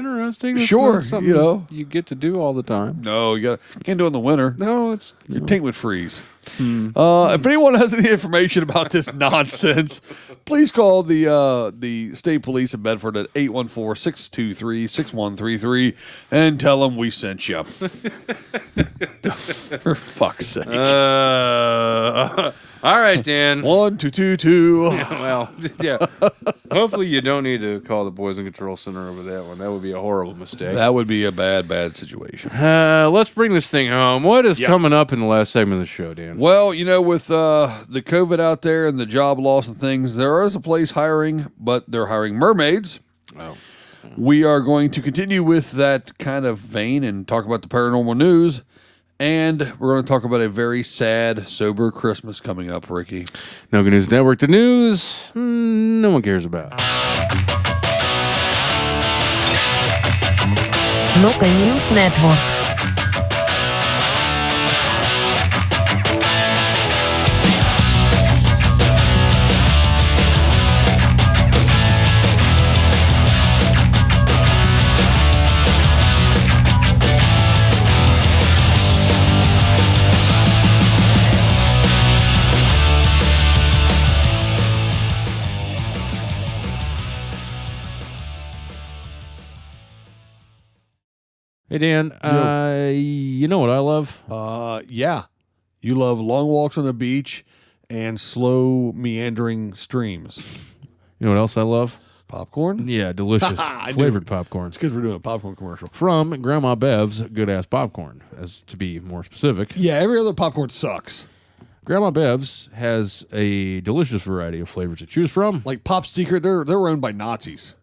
Sure, not something you get to do all the time. No, you can't do it in the winter. No, Your tank would freeze. If anyone has any information about this nonsense, please call the state police in Bedford at 814-623-6133 and tell them we sent you. For fuck's sake. All right, Dan. 1222. Well, yeah. Hopefully you don't need to call the Poison Control Center over that one. That would be a horrible mistake. That would be a bad situation. Let's bring this thing home. What is coming up in the last segment of the show, Dan? Well, with the COVID out there and the job loss and things, there is a place hiring, but they're hiring mermaids. Oh. We are going to continue with that kind of vein and talk about the paranormal news. And we're going to talk about a very sad, sober Christmas coming up, Ricky. No Good News Network, the news no one cares about. Local News Network. Hey, Dan, you know what I love? Yeah. You love long walks on the beach and slow meandering streams. You know what else I love? Popcorn? Yeah, delicious I knew flavored it. popcorn. It's because we're doing a popcorn commercial. From Grandma Bev's Good Ass Popcorn, as to be more specific. Yeah, every other popcorn sucks. Grandma Bev's has a delicious variety of flavors to choose from. Like Pop Secret, they're owned by Nazis.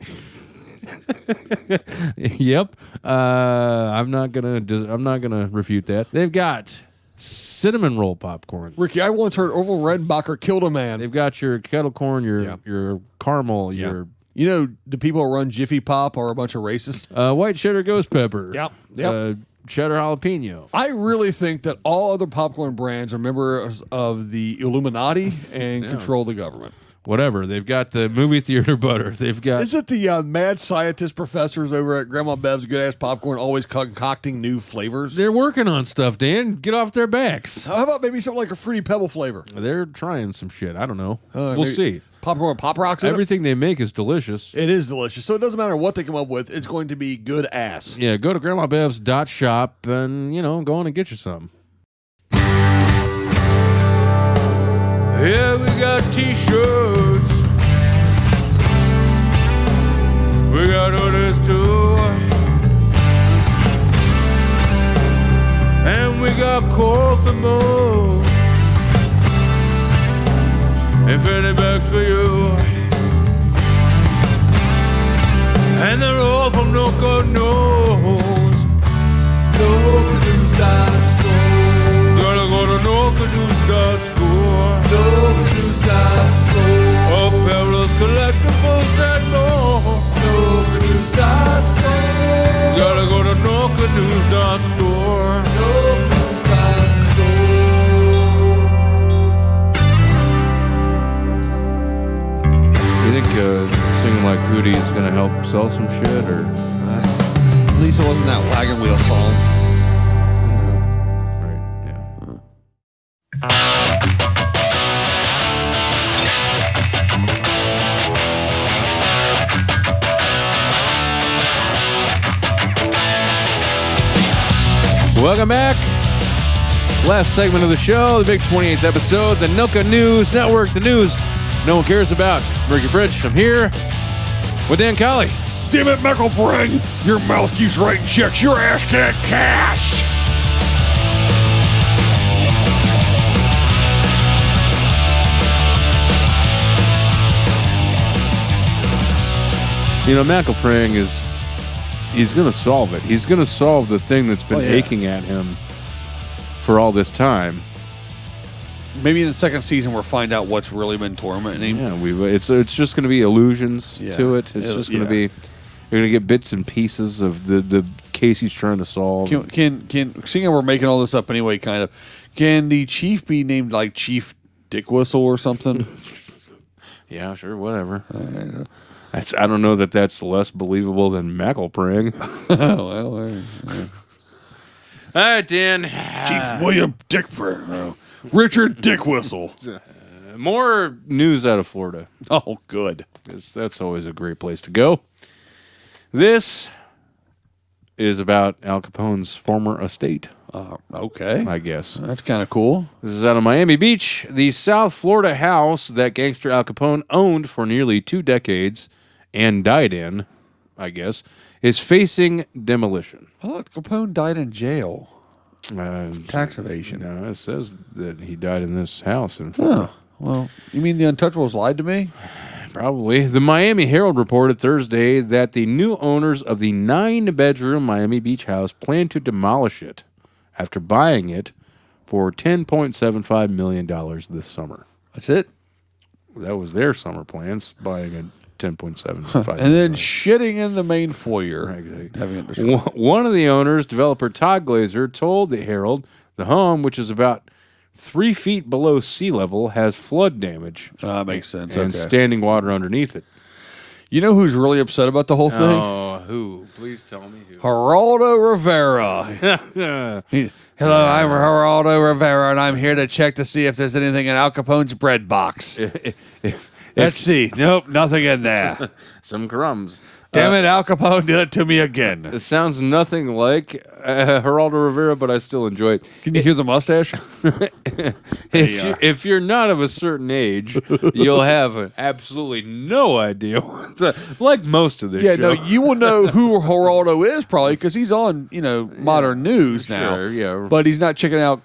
Yep. I'm not gonna refute that. They've got cinnamon roll popcorn. Ricky, I once heard Orville Redenbacher killed a man. They've got your kettle corn, your caramel, your You know, the people who run Jiffy Pop are a bunch of racists. white cheddar ghost pepper. Yep. Cheddar jalapeno. I really think that all other popcorn brands are members of the Illuminati and control the government. Whatever. They've got the movie theater butter. They've got. Is it the mad scientist professors over at Grandma Bev's Good Ass Popcorn always concocting new flavors? They're working on stuff, Dan. Get off their backs. How about maybe something like a Fruity Pebble flavor? They're trying some shit. I don't know. We'll Maybe see. Popcorn with Pop Rocks in it? Everything they make is delicious. It is delicious. So it doesn't matter what they come up with. It's going to be good ass. Yeah, go to grandmabevs.shop and, go on and get you some. Yeah, we got t-shirts. We got others too. And we got coffee mug. And fanny bags for you. And they're all from No God Knows. NoCadoos.store. Gotta go to NoCadoos.store. NoCadoos.store. Apparel's, collectibles, and more. NoCadoos.store. Gotta go to NoCadoos.store. NoCadoos.store. You think singing like Hootie is going to help sell some shit, or? At least it wasn't that wagon wheel song. Right, yeah. Welcome back. Last segment of the show, the big 28th episode, the Noka News Network, the news no one cares about. Ricky Fritch, I'm here with Dan Colley. Damn it, McElbrain! Your mouth keeps writing checks. Your ass can't cash! McElprang he's going to solve it. He's going to solve the thing that's been aching at him for all this time. Maybe in the second season we'll find out what's really been tormenting him. Yeah, it's just going to be illusions to it. It's just going to be, you're going to get bits and pieces of the case he's trying to solve. Can seeing how we're making all this up anyway, kind of, can the chief be named like Chief Dick Whistle or something? Yeah, sure, whatever. I don't know that that's less believable than McElprang. All right, Dan. Chief William Dick Richard Dick Whistle. More news out of Florida. Oh, good. That's always a great place to go. This is about Al Capone's former estate. Okay. I guess. That's kind of cool. This is out of Miami Beach. The South Florida house that gangster Al Capone owned for nearly 2 decades and died in, I guess, is facing demolition. I thought Capone died in jail. Tax evasion. No, it says that he died in this house. Oh, well, you mean the Untouchables lied to me? Probably. The Miami Herald reported Thursday that the new owners of the 9-bedroom Miami Beach house plan to demolish it after buying it for $10.75 million this summer. That's it? That was their summer plans, buying a $10.75 million. And then shitting in the main foyer. Exactly. Having it destroyed. One of the owners, developer Todd Glazer, told the Herald the home, which is about 3 feet below sea level, has flood damage. Makes sense. And standing water underneath it. You know who's really upset about the whole thing? Oh, who? Please tell me who. Geraldo Rivera. Hello, I'm Geraldo Rivera, and I'm here to check to see if there's anything in Al Capone's bread box. Let's see. Nope, nothing in there. Some crumbs. Damn it, Al Capone did it to me again. It sounds nothing like Geraldo Rivera, but I still enjoy it. Can you hear the mustache? If you're not of a certain age, you'll have absolutely no idea. Like most of this Yeah, show. no, you will know who Geraldo is probably because he's on, modern news now. Sure, yeah. But he's not checking out.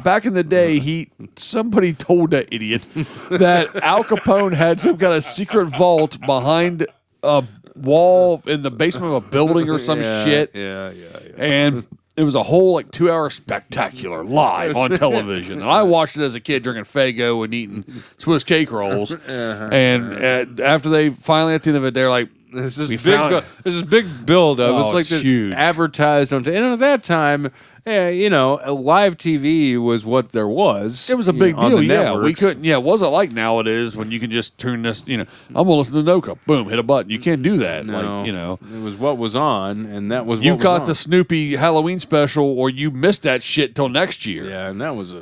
Back in the day, somebody told that idiot that Al Capone had some kind of secret vault behind a wall in the basement of a building or some shit. Yeah. And it was a whole 2-hour spectacular live on television. And I watched it as a kid drinking Faygo and eating Swiss cake rolls. And after they finally at the end of it, they're like, there's this big build up. Oh, it's like it's this huge. advertised on. And at that time, live TV was what there was. it was a big on deal. the Yeah, we networks. couldn't. Yeah, it wasn't like nowadays when you can just turn this. I'm gonna listen to Noka. Boom, hit a button. You can't do that. No, It it was what was on, and that was you what was caught on. the Snoopy Halloween special, or you missed that shit till next year. Yeah, and that was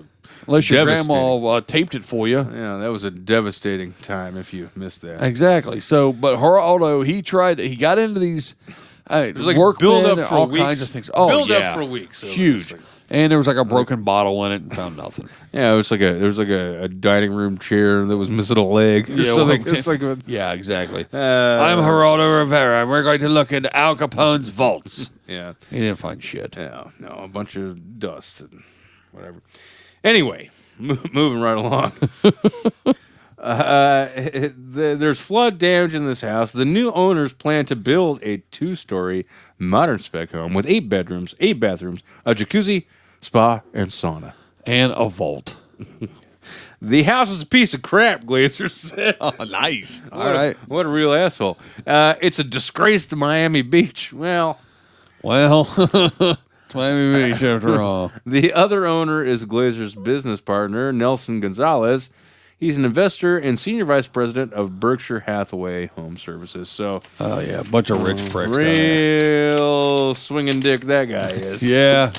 Unless your devastating. grandma taped it for you. Yeah, that was a devastating time if you missed that. Exactly. So, but Geraldo, he got into these It was like workmen, build up for all weeks. kinds of things. Oh, build yeah. up for weeks. over Huge. this thing. And there was a broken bottle in it and found nothing. Yeah, it was like a dining room chair that was missing a leg or something. It's like yeah, exactly. I'm Geraldo Rivera, and we're going to look into Al Capone's vaults. yeah, He didn't find shit. no, a bunch of dust and whatever. Anyway, moving right along. There's flood damage in this house. The new owners plan to build a 2-story modern spec home with 8 bedrooms, 8 bathrooms, a jacuzzi, spa, and sauna. And a vault. The house is a piece of crap, Glazer said. Oh, nice. All What a- right. What a real asshole. It's a disgrace to Miami Beach. Well, It's Miami Beach after all. the other owner is Glazer's business partner, Nelson Gonzalez. He's an investor and senior vice president of Berkshire Hathaway Home Services. So, Oh, yeah. A bunch of rich pricks down there. real swinging dick that guy is. Yeah.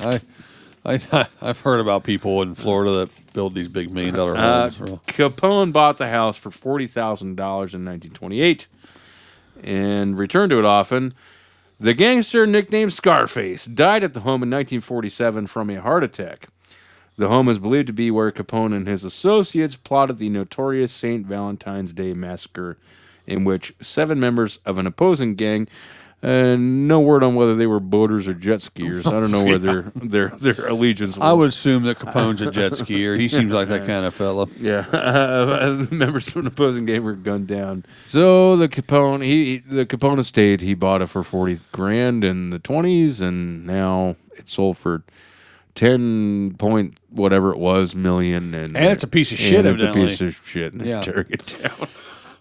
I've heard about people in Florida that build these big $1 million homes. Capone bought the house for $40,000 in 1928 and returned to it often. The gangster, nicknamed Scarface, died at the home in 1947 from a heart attack. The home is believed to be where Capone and his associates plotted the notorious St. Valentine's Day massacre, in which 7 members of an opposing gang, no word on whether they were boaters or jet skiers. I don't know where their allegiance was. I would assume that Capone's a jet skier. He seems like that kind of fella. Yeah, members of an opposing gang were gunned down. So the Capone estate, he bought it for $40,000 in the 20s, and now it's sold for 10 point whatever it was million, and it's a piece of shit, and it's a evidently. piece of shit. And Yeah. tearing it down.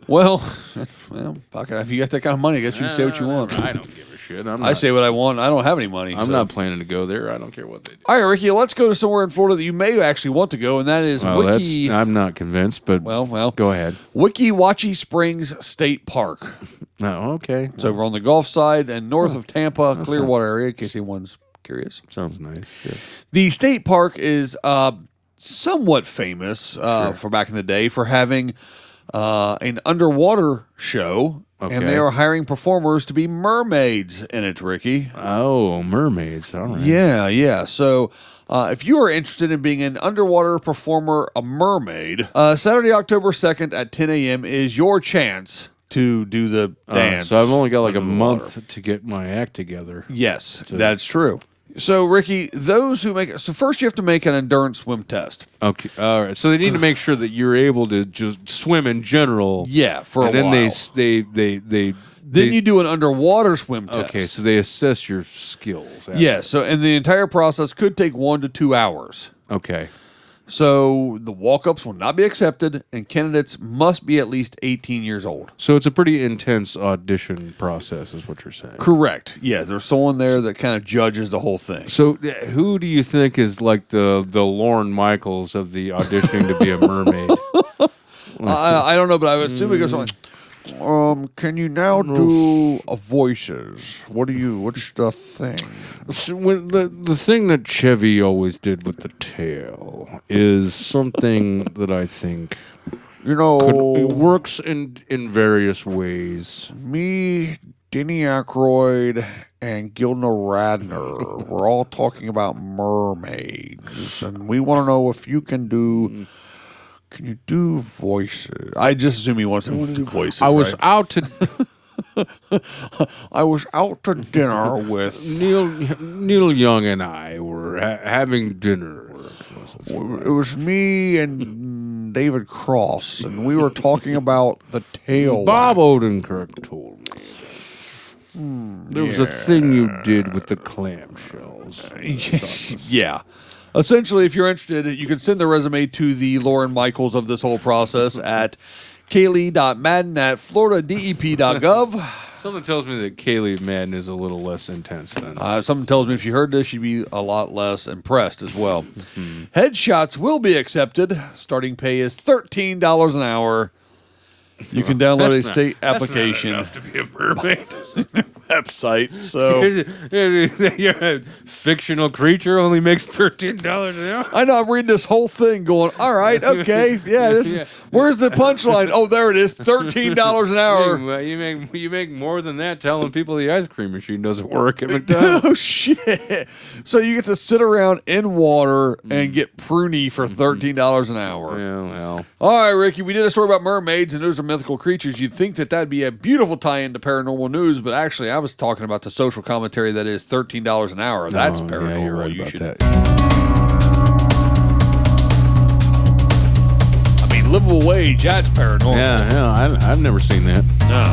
Well, fuck it. If you got that kind of money, I guess you can say what you want. I don't give a shit. I say what I want. I don't have any money. I'm so. not planning to go there. I don't care what they do. All right, Ricky, let's go to somewhere in Florida that you may actually want to go, and that is Well, I'm not convinced, but Well, go ahead. Wekiwachi Springs State Park. No, okay. It's over on the Gulf side and north of Tampa, Clearwater area, in case anyone's curious. Sounds nice. Yeah. The state park is somewhat famous for back in the day for having an underwater show, Okay. and they are hiring performers to be mermaids in it, Ricky. Oh, mermaids. All right. Yeah. So if you are interested in being an underwater performer, a mermaid, Saturday, October 2nd at 10 a.m. is your chance to do the dance. So I've only got like a under the month water. to get my act together. Yes, that's true. So, Ricky, those who make it, so first you have to make an endurance swim test. Okay. All right. So they need to make sure that you're able to just swim in general. Yeah, for and a then while. Then you do an underwater swim test. Okay, so they assess your skills. after. Yeah, so and the entire process could take 1 to 2 hours. Okay. So the walk-ups will not be accepted, and candidates must be at least 18 years old. So it's a pretty intense audition process, is what you're saying. Correct. Yeah, there's someone there that kind of judges the whole thing. So who do you think is like the Lorne Michaels of the auditioning to be a mermaid? I don't know, but I would assume it goes something like, can you now do voices? What's the thing? So when the thing that Chevy always did with the tail is something that I think You know, it works in various ways. me Denny Aykroyd and Gilda Radner. We're all talking about mermaids, and we want to know if you can do. Can you do voices? I just assume he wants to do voices. I was right? out to I was out to dinner with. Neil Young and I were having dinner. It was me and David Cross, and we were talking about the tail. Bob Odenkirk told me there was a thing you did with the clamshells. Yeah. Essentially, if you're interested, you can send the resume to the Lauren Michaels of this whole process at kaylee.madden@floridadep.gov. Something tells me that Kaylee Madden is a little less intense than. Something tells me if you heard this, you'd be a lot less impressed as well. Headshots will be accepted. Starting pay is $13 an hour. You can download a state application. That's not enough to be a mermaid. Website. So Your fictional creature only makes $13 an hour. I know I'm reading this whole thing, going, all right, okay, yeah. Where's the punchline? Oh, there it is, $13 an hour. You make more than that telling people the ice cream machine doesn't work at McDonald's. Oh shit! So you get to sit around in water and get pruny for $13 an hour. Yeah, well. All right, Ricky, we did a story about mermaids and those are mythical creatures. You'd think that that'd be a beautiful tie-in to paranormal news, but actually, I was talking about the social commentary that is $13 an hour. That's paranormal. Yeah, you're right You about should. that. I mean, livable wage. That's paranormal. Yeah, I've never seen that. No.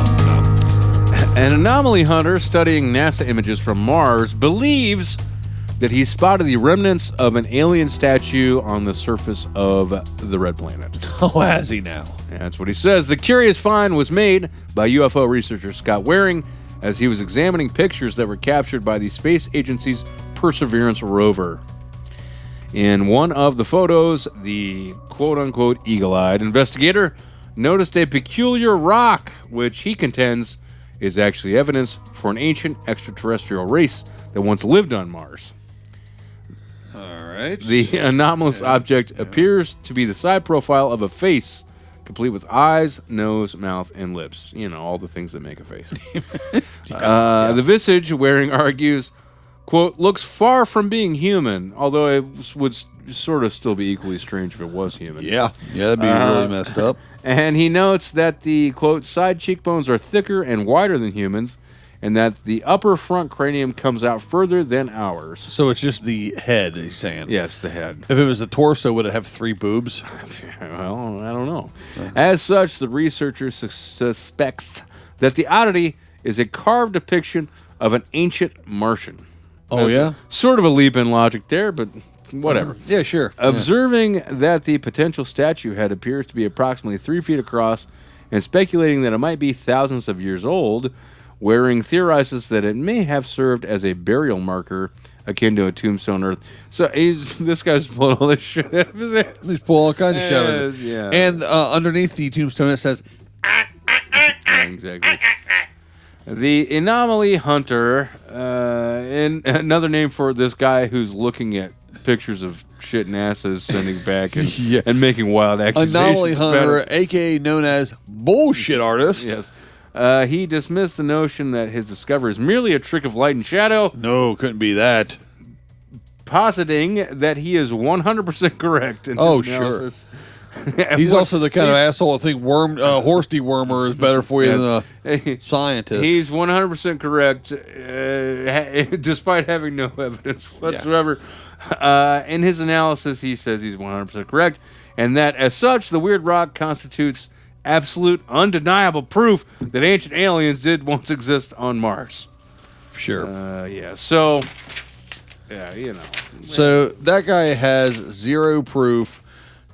An anomaly hunter studying NASA images from Mars believes that he spotted the remnants of an alien statue on the surface of the red planet. Oh, has he now? Yeah, that's what he says. The curious find was made by UFO researcher Scott Waring as he was examining pictures that were captured by the space agency's Perseverance rover. In one of the photos, the quote-unquote eagle-eyed investigator noticed a peculiar rock, which he contends is actually evidence for an ancient extraterrestrial race that once lived on Mars. All right. The anomalous object appears to be the side profile of a face, complete with eyes, nose, mouth, and lips. You know, all the things that make a face. The visage, Waring argues, quote, looks far from being human, although it would sort of still be equally strange if it was human. Yeah, that'd be really messed up. And he notes that the, quote, side cheekbones are thicker and wider than humans, and that the upper front cranium comes out further than ours. So it's just the head, he's saying. Yes, the head. If it was the torso, would it have 3 boobs? Well, I don't know. As such, the researcher suspects that the oddity is a carved depiction of an ancient Martian. Oh, That's sort of a leap in logic there, but whatever. Yeah, sure. Observing that the potential statue head appears to be approximately 3 feet across and speculating that it might be thousands of years old, Waring theorizes that it may have served as a burial marker akin to a tombstone earth. So this guy's pulling all this shit out of his ass. He's pulling all kinds of shit out of his Yeah. And underneath the tombstone, it says, Exactly. The anomaly hunter, and another name for this guy who's looking at pictures of shit NASA is sending back and, and making wild accusations. Anomaly about hunter, it. a.k.a. known as bullshit artist. Yes. He dismissed the notion that his discovery is merely a trick of light and shadow, No, couldn't be that. positing that he is 100% correct in his analysis. He's also the kind of asshole I think horse dewormer is better for you than a scientist. He's 100% correct, despite having no evidence whatsoever. In his analysis, he says he's 100% correct, and that as such, the weird rock constitutes absolute, undeniable proof that ancient aliens did once exist on Mars. Sure. So, you know. So that guy has zero proof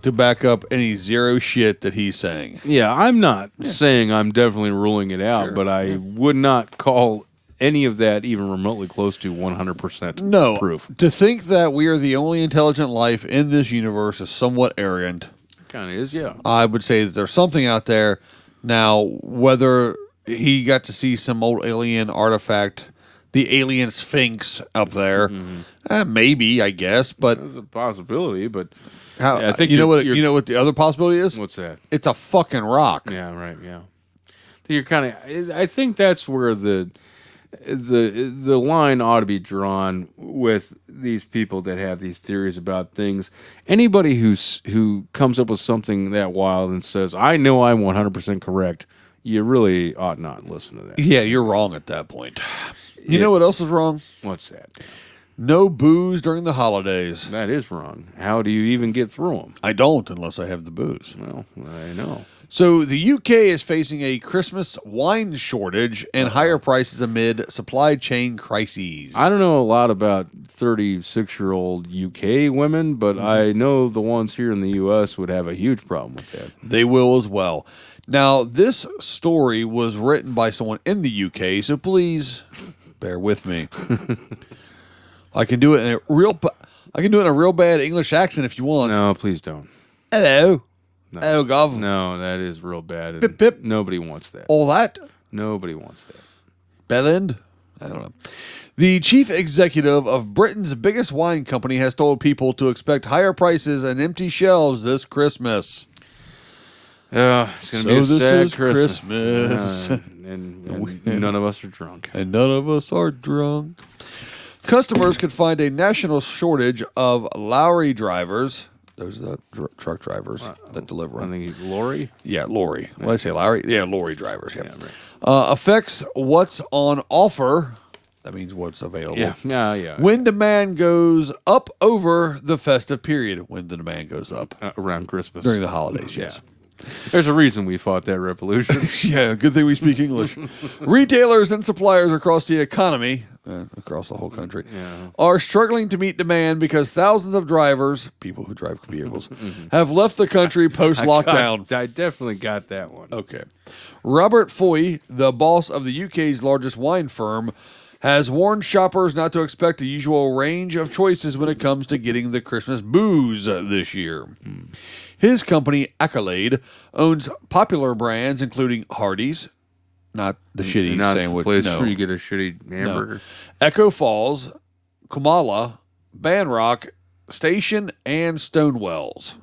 to back up any zero shit that he's saying. Yeah, I'm not saying I'm definitely ruling it out, but I would not call any of that even remotely close to 100% proof. To think that we are the only intelligent life in this universe is somewhat arrogant. Kind of is, yeah. I would say that there's something out there. Now, whether he got to see some old alien artifact, the alien sphinx up there, maybe, I guess, but There's a possibility, but how, I think you know what the other possibility is? What's that? It's a fucking rock. Yeah, right, yeah. You're kind of. I think that's where the line ought to be drawn with these people that have these theories about things. Anybody who comes up with something that wild and says, "I know I'm 100% correct," you really ought not listen to that. Yeah, you're wrong at that point. You know what else is wrong? What's that? No booze during the holidays. That is wrong. How do you even get through them? I don't unless I have the booze. Well, I know. So the UK is facing a Christmas wine shortage and higher prices amid supply chain crises. I don't know a lot about 36-year-old UK women, but I know the ones here in the US would have a huge problem with that. They will as well. Now, this story was written by someone in the UK, so please bear with me. I can do it in a real bad English accent if you want. No, please don't. Hello. No. Oh, Gov. No, that is real bad. Pip, pip. Nobody wants that. All that. Nobody wants that. Bellend? I don't know. The chief executive of Britain's biggest wine company has told people to expect higher prices and empty shelves this Christmas. It's going to be a this sad is Christmas. Christmas. And none of us are drunk. And none of us are drunk. Customers could find a national shortage of lorry drivers. Those are the truck drivers that deliver I them. think lorry. Yeah, lorry. What did I say, lorry? Yeah, lorry drivers. Yeah. right. Affects what's on offer. That means what's available. Yeah. When demand goes up over the festive period. When the demand goes up. Around Christmas. During the holidays, yes. There's a reason we fought that revolution. Yeah, good thing we speak English. Retailers and suppliers across the economy, across the whole country, are struggling to meet demand because thousands of drivers, people who drive vehicles, have left the country post-lockdown. I definitely got that one. Okay. Robert Foy, the boss of the UK's largest wine firm, has warned shoppers not to expect the usual range of choices when it comes to getting the Christmas booze this year. His company, Accolade, owns popular brands including Hardee's, not the shitty Not sandwich. the place no. where you get a shitty hamburger. No. Echo Falls, Kumala, Banrock, Station, and Stonewells.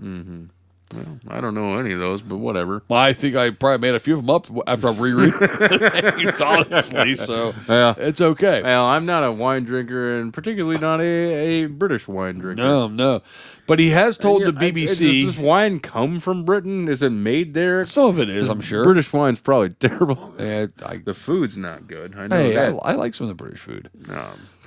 Well, I don't know any of those, but whatever. Well, I think I probably made a few of them up after I reread the names, honestly, so it's okay. Well, I'm not a wine drinker, and particularly not a British wine drinker. No. But he has told the Does BBC... this wine come from Britain? Is it made there? Some of it is, I'm sure. British wine's probably terrible. The The food's not good. I know that. I like some of the British food.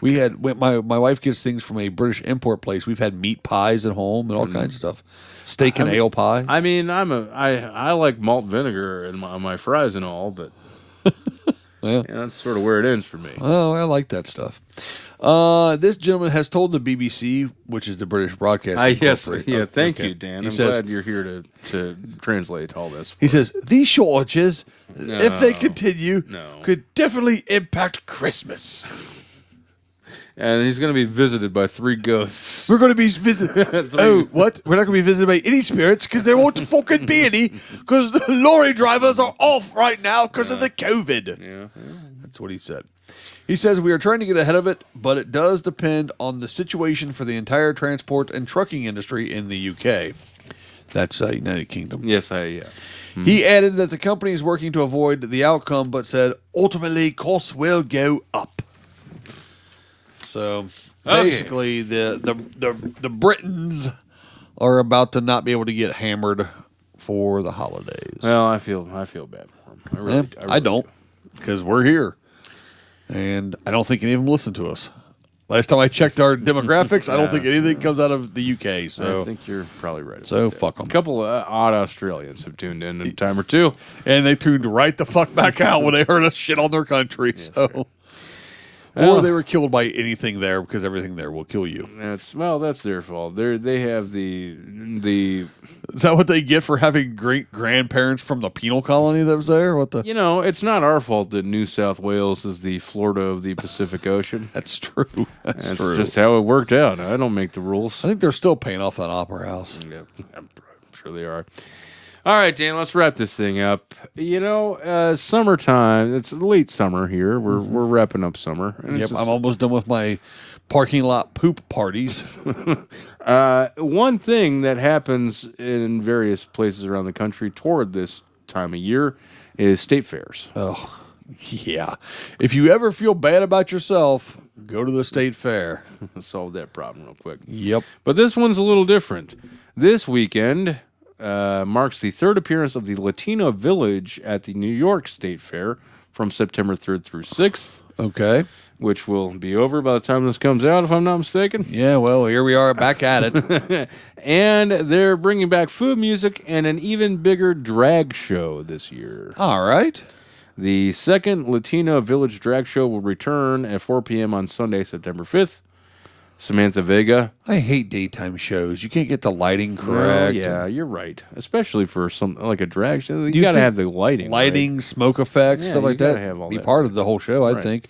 We had my wife gets things from a British import place. We've had meat pies at home and all kinds of stuff. Steak and ale pie. I mean, I like malt vinegar in my fries and all, but that's sort of where it ends for me. Oh, I like that stuff. This gentleman has told the BBC, which is the British Broadcasting Corporation. Thank you, Dan. I'm glad you're here to translate all this. He says, these shortages, if they continue, could definitely impact Christmas. And he's going to be visited by 3 ghosts. We're going to be visited. Oh, what? We're not going to be visited by any spirits because there won't fucking be any because the lorry drivers are off right now because of the COVID. Yeah. That's what he said. He says, we are trying to get ahead of it, but it does depend on the situation for the entire transport and trucking industry in the UK. That's United Kingdom. Yes, He added that the company is working to avoid the outcome, but said, ultimately, costs will go up. So basically, the Britons are about to not be able to get hammered for the holidays. Well, I feel bad for him. I don't, because we're here, and I don't think any of them listen to us. Last time I checked our demographics, I don't think anything comes out of the UK. So I think you're probably right. So fuck them. A couple of odd Australians have tuned in a time or two, and they tuned right the fuck back out when they heard us shit on their country. Yes, so. Or they were killed by anything there because everything there will kill you. That's their fault. They have the. Is that what they get for having great grandparents from the penal colony that was there? What the? It's not our fault that New South Wales is the Florida of the Pacific Ocean. That's true. That's true. Just how it worked out. I don't make the rules. I think they're still paying off that opera house. Yeah, I'm sure they are. All right, Dan, let's wrap this thing up. Summertime. It's late summer here. We're wrapping up summer. And yep, I'm almost done with my parking lot poop parties. One thing that happens in various places around the country toward this time of year is state fairs. Oh, yeah. If you ever feel bad about yourself, go to the state fair. Solve that problem real quick. Yep. But this one's a little different. This weekend marks the third appearance of the Latino Village at the New York State Fair from September 3rd through 6th, Okay. which will be over by the time this comes out, if I'm not mistaken. Yeah, well, here we are back at it. And they're bringing back food, music, and an even bigger drag show this year. All right. The second Latino Village drag show will return at 4 p.m. on Sunday, September 5th. Samantha Vega. I hate daytime shows. You can't get the lighting Well, correct. yeah, you're right. Especially for something like a drag show. You Do you got to think have the lighting. Lighting, smoke effects, Yeah, stuff you like gotta that. have all Be that. part of the whole show, I Right. think.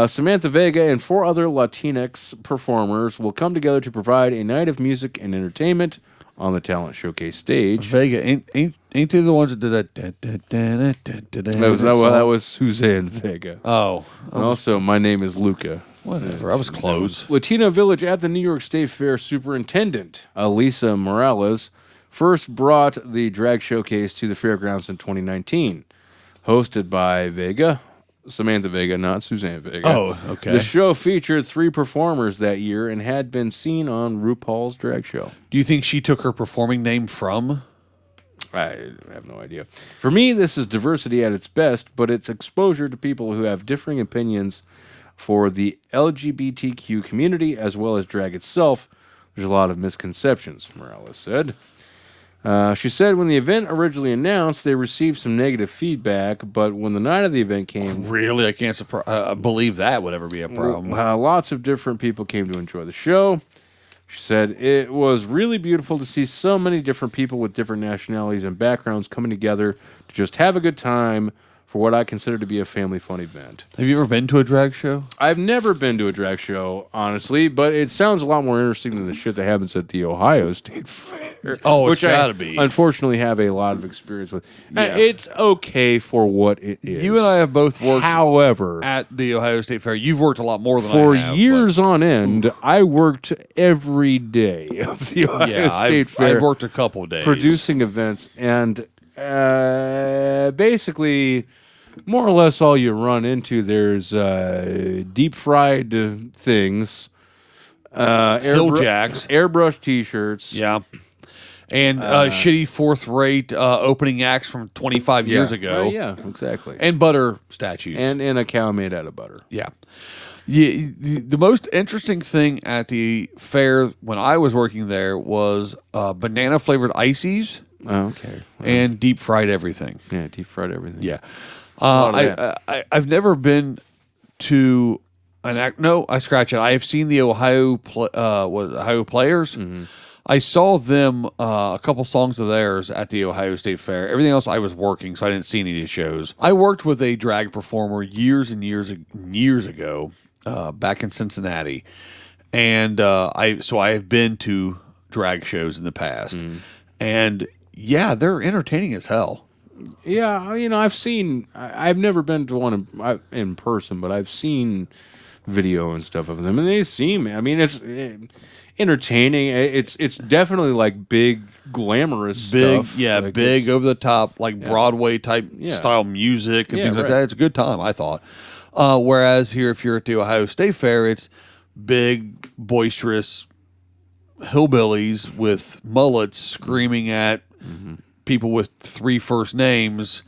Samantha Vega and 4 other Latinx performers will come together to provide a night of music and entertainment on the Talent Showcase stage. Vega, ain't they the ones that did that? That was Suzanne Vega. Oh, And also, my name is Luca. whatever. I was close. Latino Village at the New York State Fair Superintendent Elisa Morales first brought the drag showcase to the fairgrounds in 2019. Hosted by Vega, Samantha Vega, not Suzanne Vega. Oh, okay. The show featured 3 performers that year and had been seen on RuPaul's drag show. Do you think she took her performing name from? I have no idea. For me, this is diversity at its best, but it's exposure to people who have differing opinions for the LGBTQ community as well as drag itself. There's a lot of misconceptions, Morales said. She said when the event originally announced, they received some negative feedback, but when the night of the event came, Really, I can't believe that would ever be a problem. lots of different people came to enjoy the show. She said it was really beautiful to see so many different people with different nationalities and backgrounds coming together to just have a good time for what I consider to be a family fun event. Have you ever been to a drag show? I've never been to a drag show, honestly, but it sounds a lot more interesting than the shit that happens at the Ohio State Fair. Oh, it's which gotta I be. unfortunately have a lot of experience with. Yeah. It's okay for what it is. You and I have both worked However, at the Ohio State Fair. You've worked a lot more than for I have. years on end, I worked every day of the but- Ohio yeah, State Fair. I've worked a couple days. producing events, and basically, more or less, all you run into there's deep fried things, Hill jacks. airbrush T-shirts, Yeah. And shitty fourth-rate opening acts from 25 years ago. yeah, exactly, And butter statues. and a cow made out of butter. Yeah. Yeah, the most interesting thing at the fair when I was working there was banana flavored ices Oh, okay, and deep fried everything. yeah, deep fried everything. Yeah, lot of I've never been to an act. No, I scratch it. I have seen the Ohio Players. Mm-hmm. I saw them a couple songs of theirs at the Ohio State Fair. Everything else I was working, so I didn't see any of these shows. I worked with a drag performer years and years ago, back in Cincinnati, and I have been to drag shows in the past, and yeah, they're entertaining as hell. Yeah, I've seen. I've never been to one in person, but I've seen video and stuff of them, and they seem. I mean, it's entertaining. It's definitely like big, glamorous stuff. Yeah, Like, big it's- over the top, like Broadway type Yeah. style music and Yeah, things like right. that. It's a good time, I thought. Whereas here, if you're at the Ohio State Fair, it's big, boisterous hillbillies with mullets screaming at people with 3 first names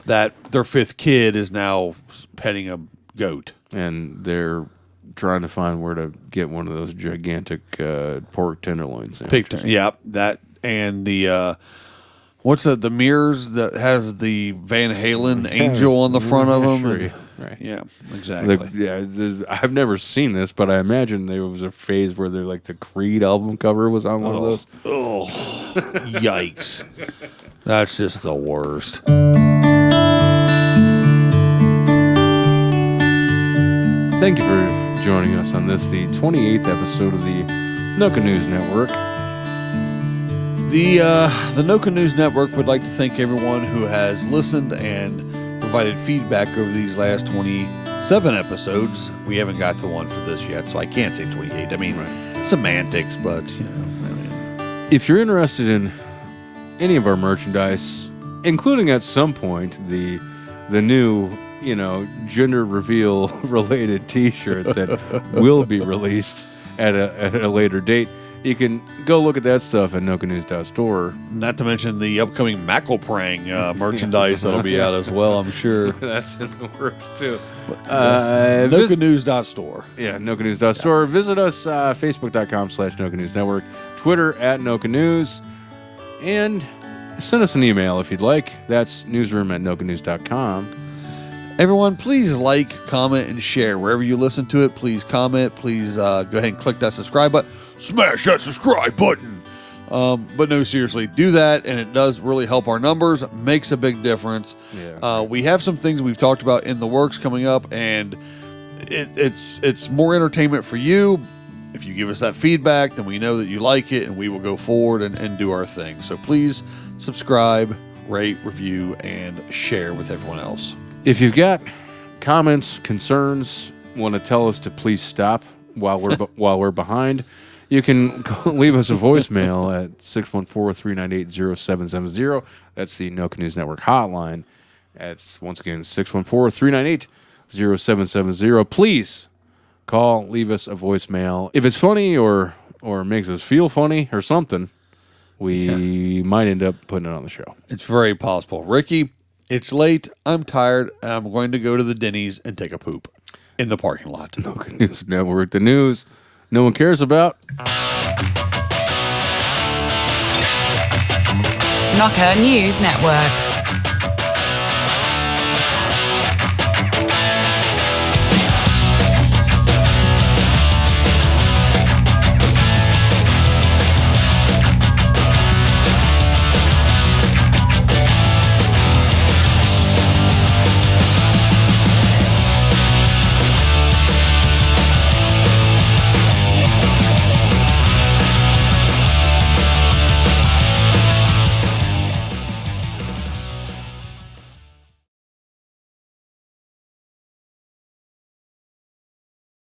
that their 5th kid is now petting a goat. and they're trying to find where to get one of those gigantic pork tenderloin sandwiches. Yeah, that and the what's the mirrors that have the Van Halen angel on the front of them? Sure, right. Yeah, exactly. I've never seen this, but I imagine there was a phase where they're like the Creed album cover was on one of those. Oh, yikes! That's just the worst. Thank you for joining us on this, the 28th episode of the Nuka News Network. The Noka News Network would like to thank everyone who has listened and provided feedback over these last 27 episodes. We haven't got to the one for this yet, so I can't say 28. I mean, semantics, but If you're interested in any of our merchandise, including at some point the new, gender reveal related T-shirt that will be released at a later date. You can go look at that stuff at nokanews.store. Not to mention the upcoming Mackelprang merchandise that'll be out as well, I'm sure. That's in the works too. Nokanews.store. Yeah, nokanews.store. Visit us, facebook.com/Noka Network, Twitter @NokaNews, and send us an email if you'd like. That's newsroom@nokanews.com. Everyone, please like, comment, and share. Wherever you listen to it, please comment. Please go ahead and click that subscribe button. Smash that subscribe button. But no, seriously, do that, and it does really help our numbers. Makes a big difference. Yeah. We have some things we've talked about in the works coming up, and it's more entertainment for you. If you give us that feedback, then we know that you like it, and we will go forward and do our thing. So please subscribe, rate, review, and share with everyone else. If you've got comments, concerns, want to tell us to please stop while we're behind, you can leave us a voicemail at 614-398-0770. That's the Noka News Network hotline. That's, once again, 614-398-0770. Please call, leave us a voicemail. If it's funny or makes us feel funny or something, we might end up putting it on the show. It's very possible. Ricky, it's late. I'm tired. And I'm going to go to the Denny's and take a poop in the parking lot. Noka News Network, the news no one cares about. Noka News Network.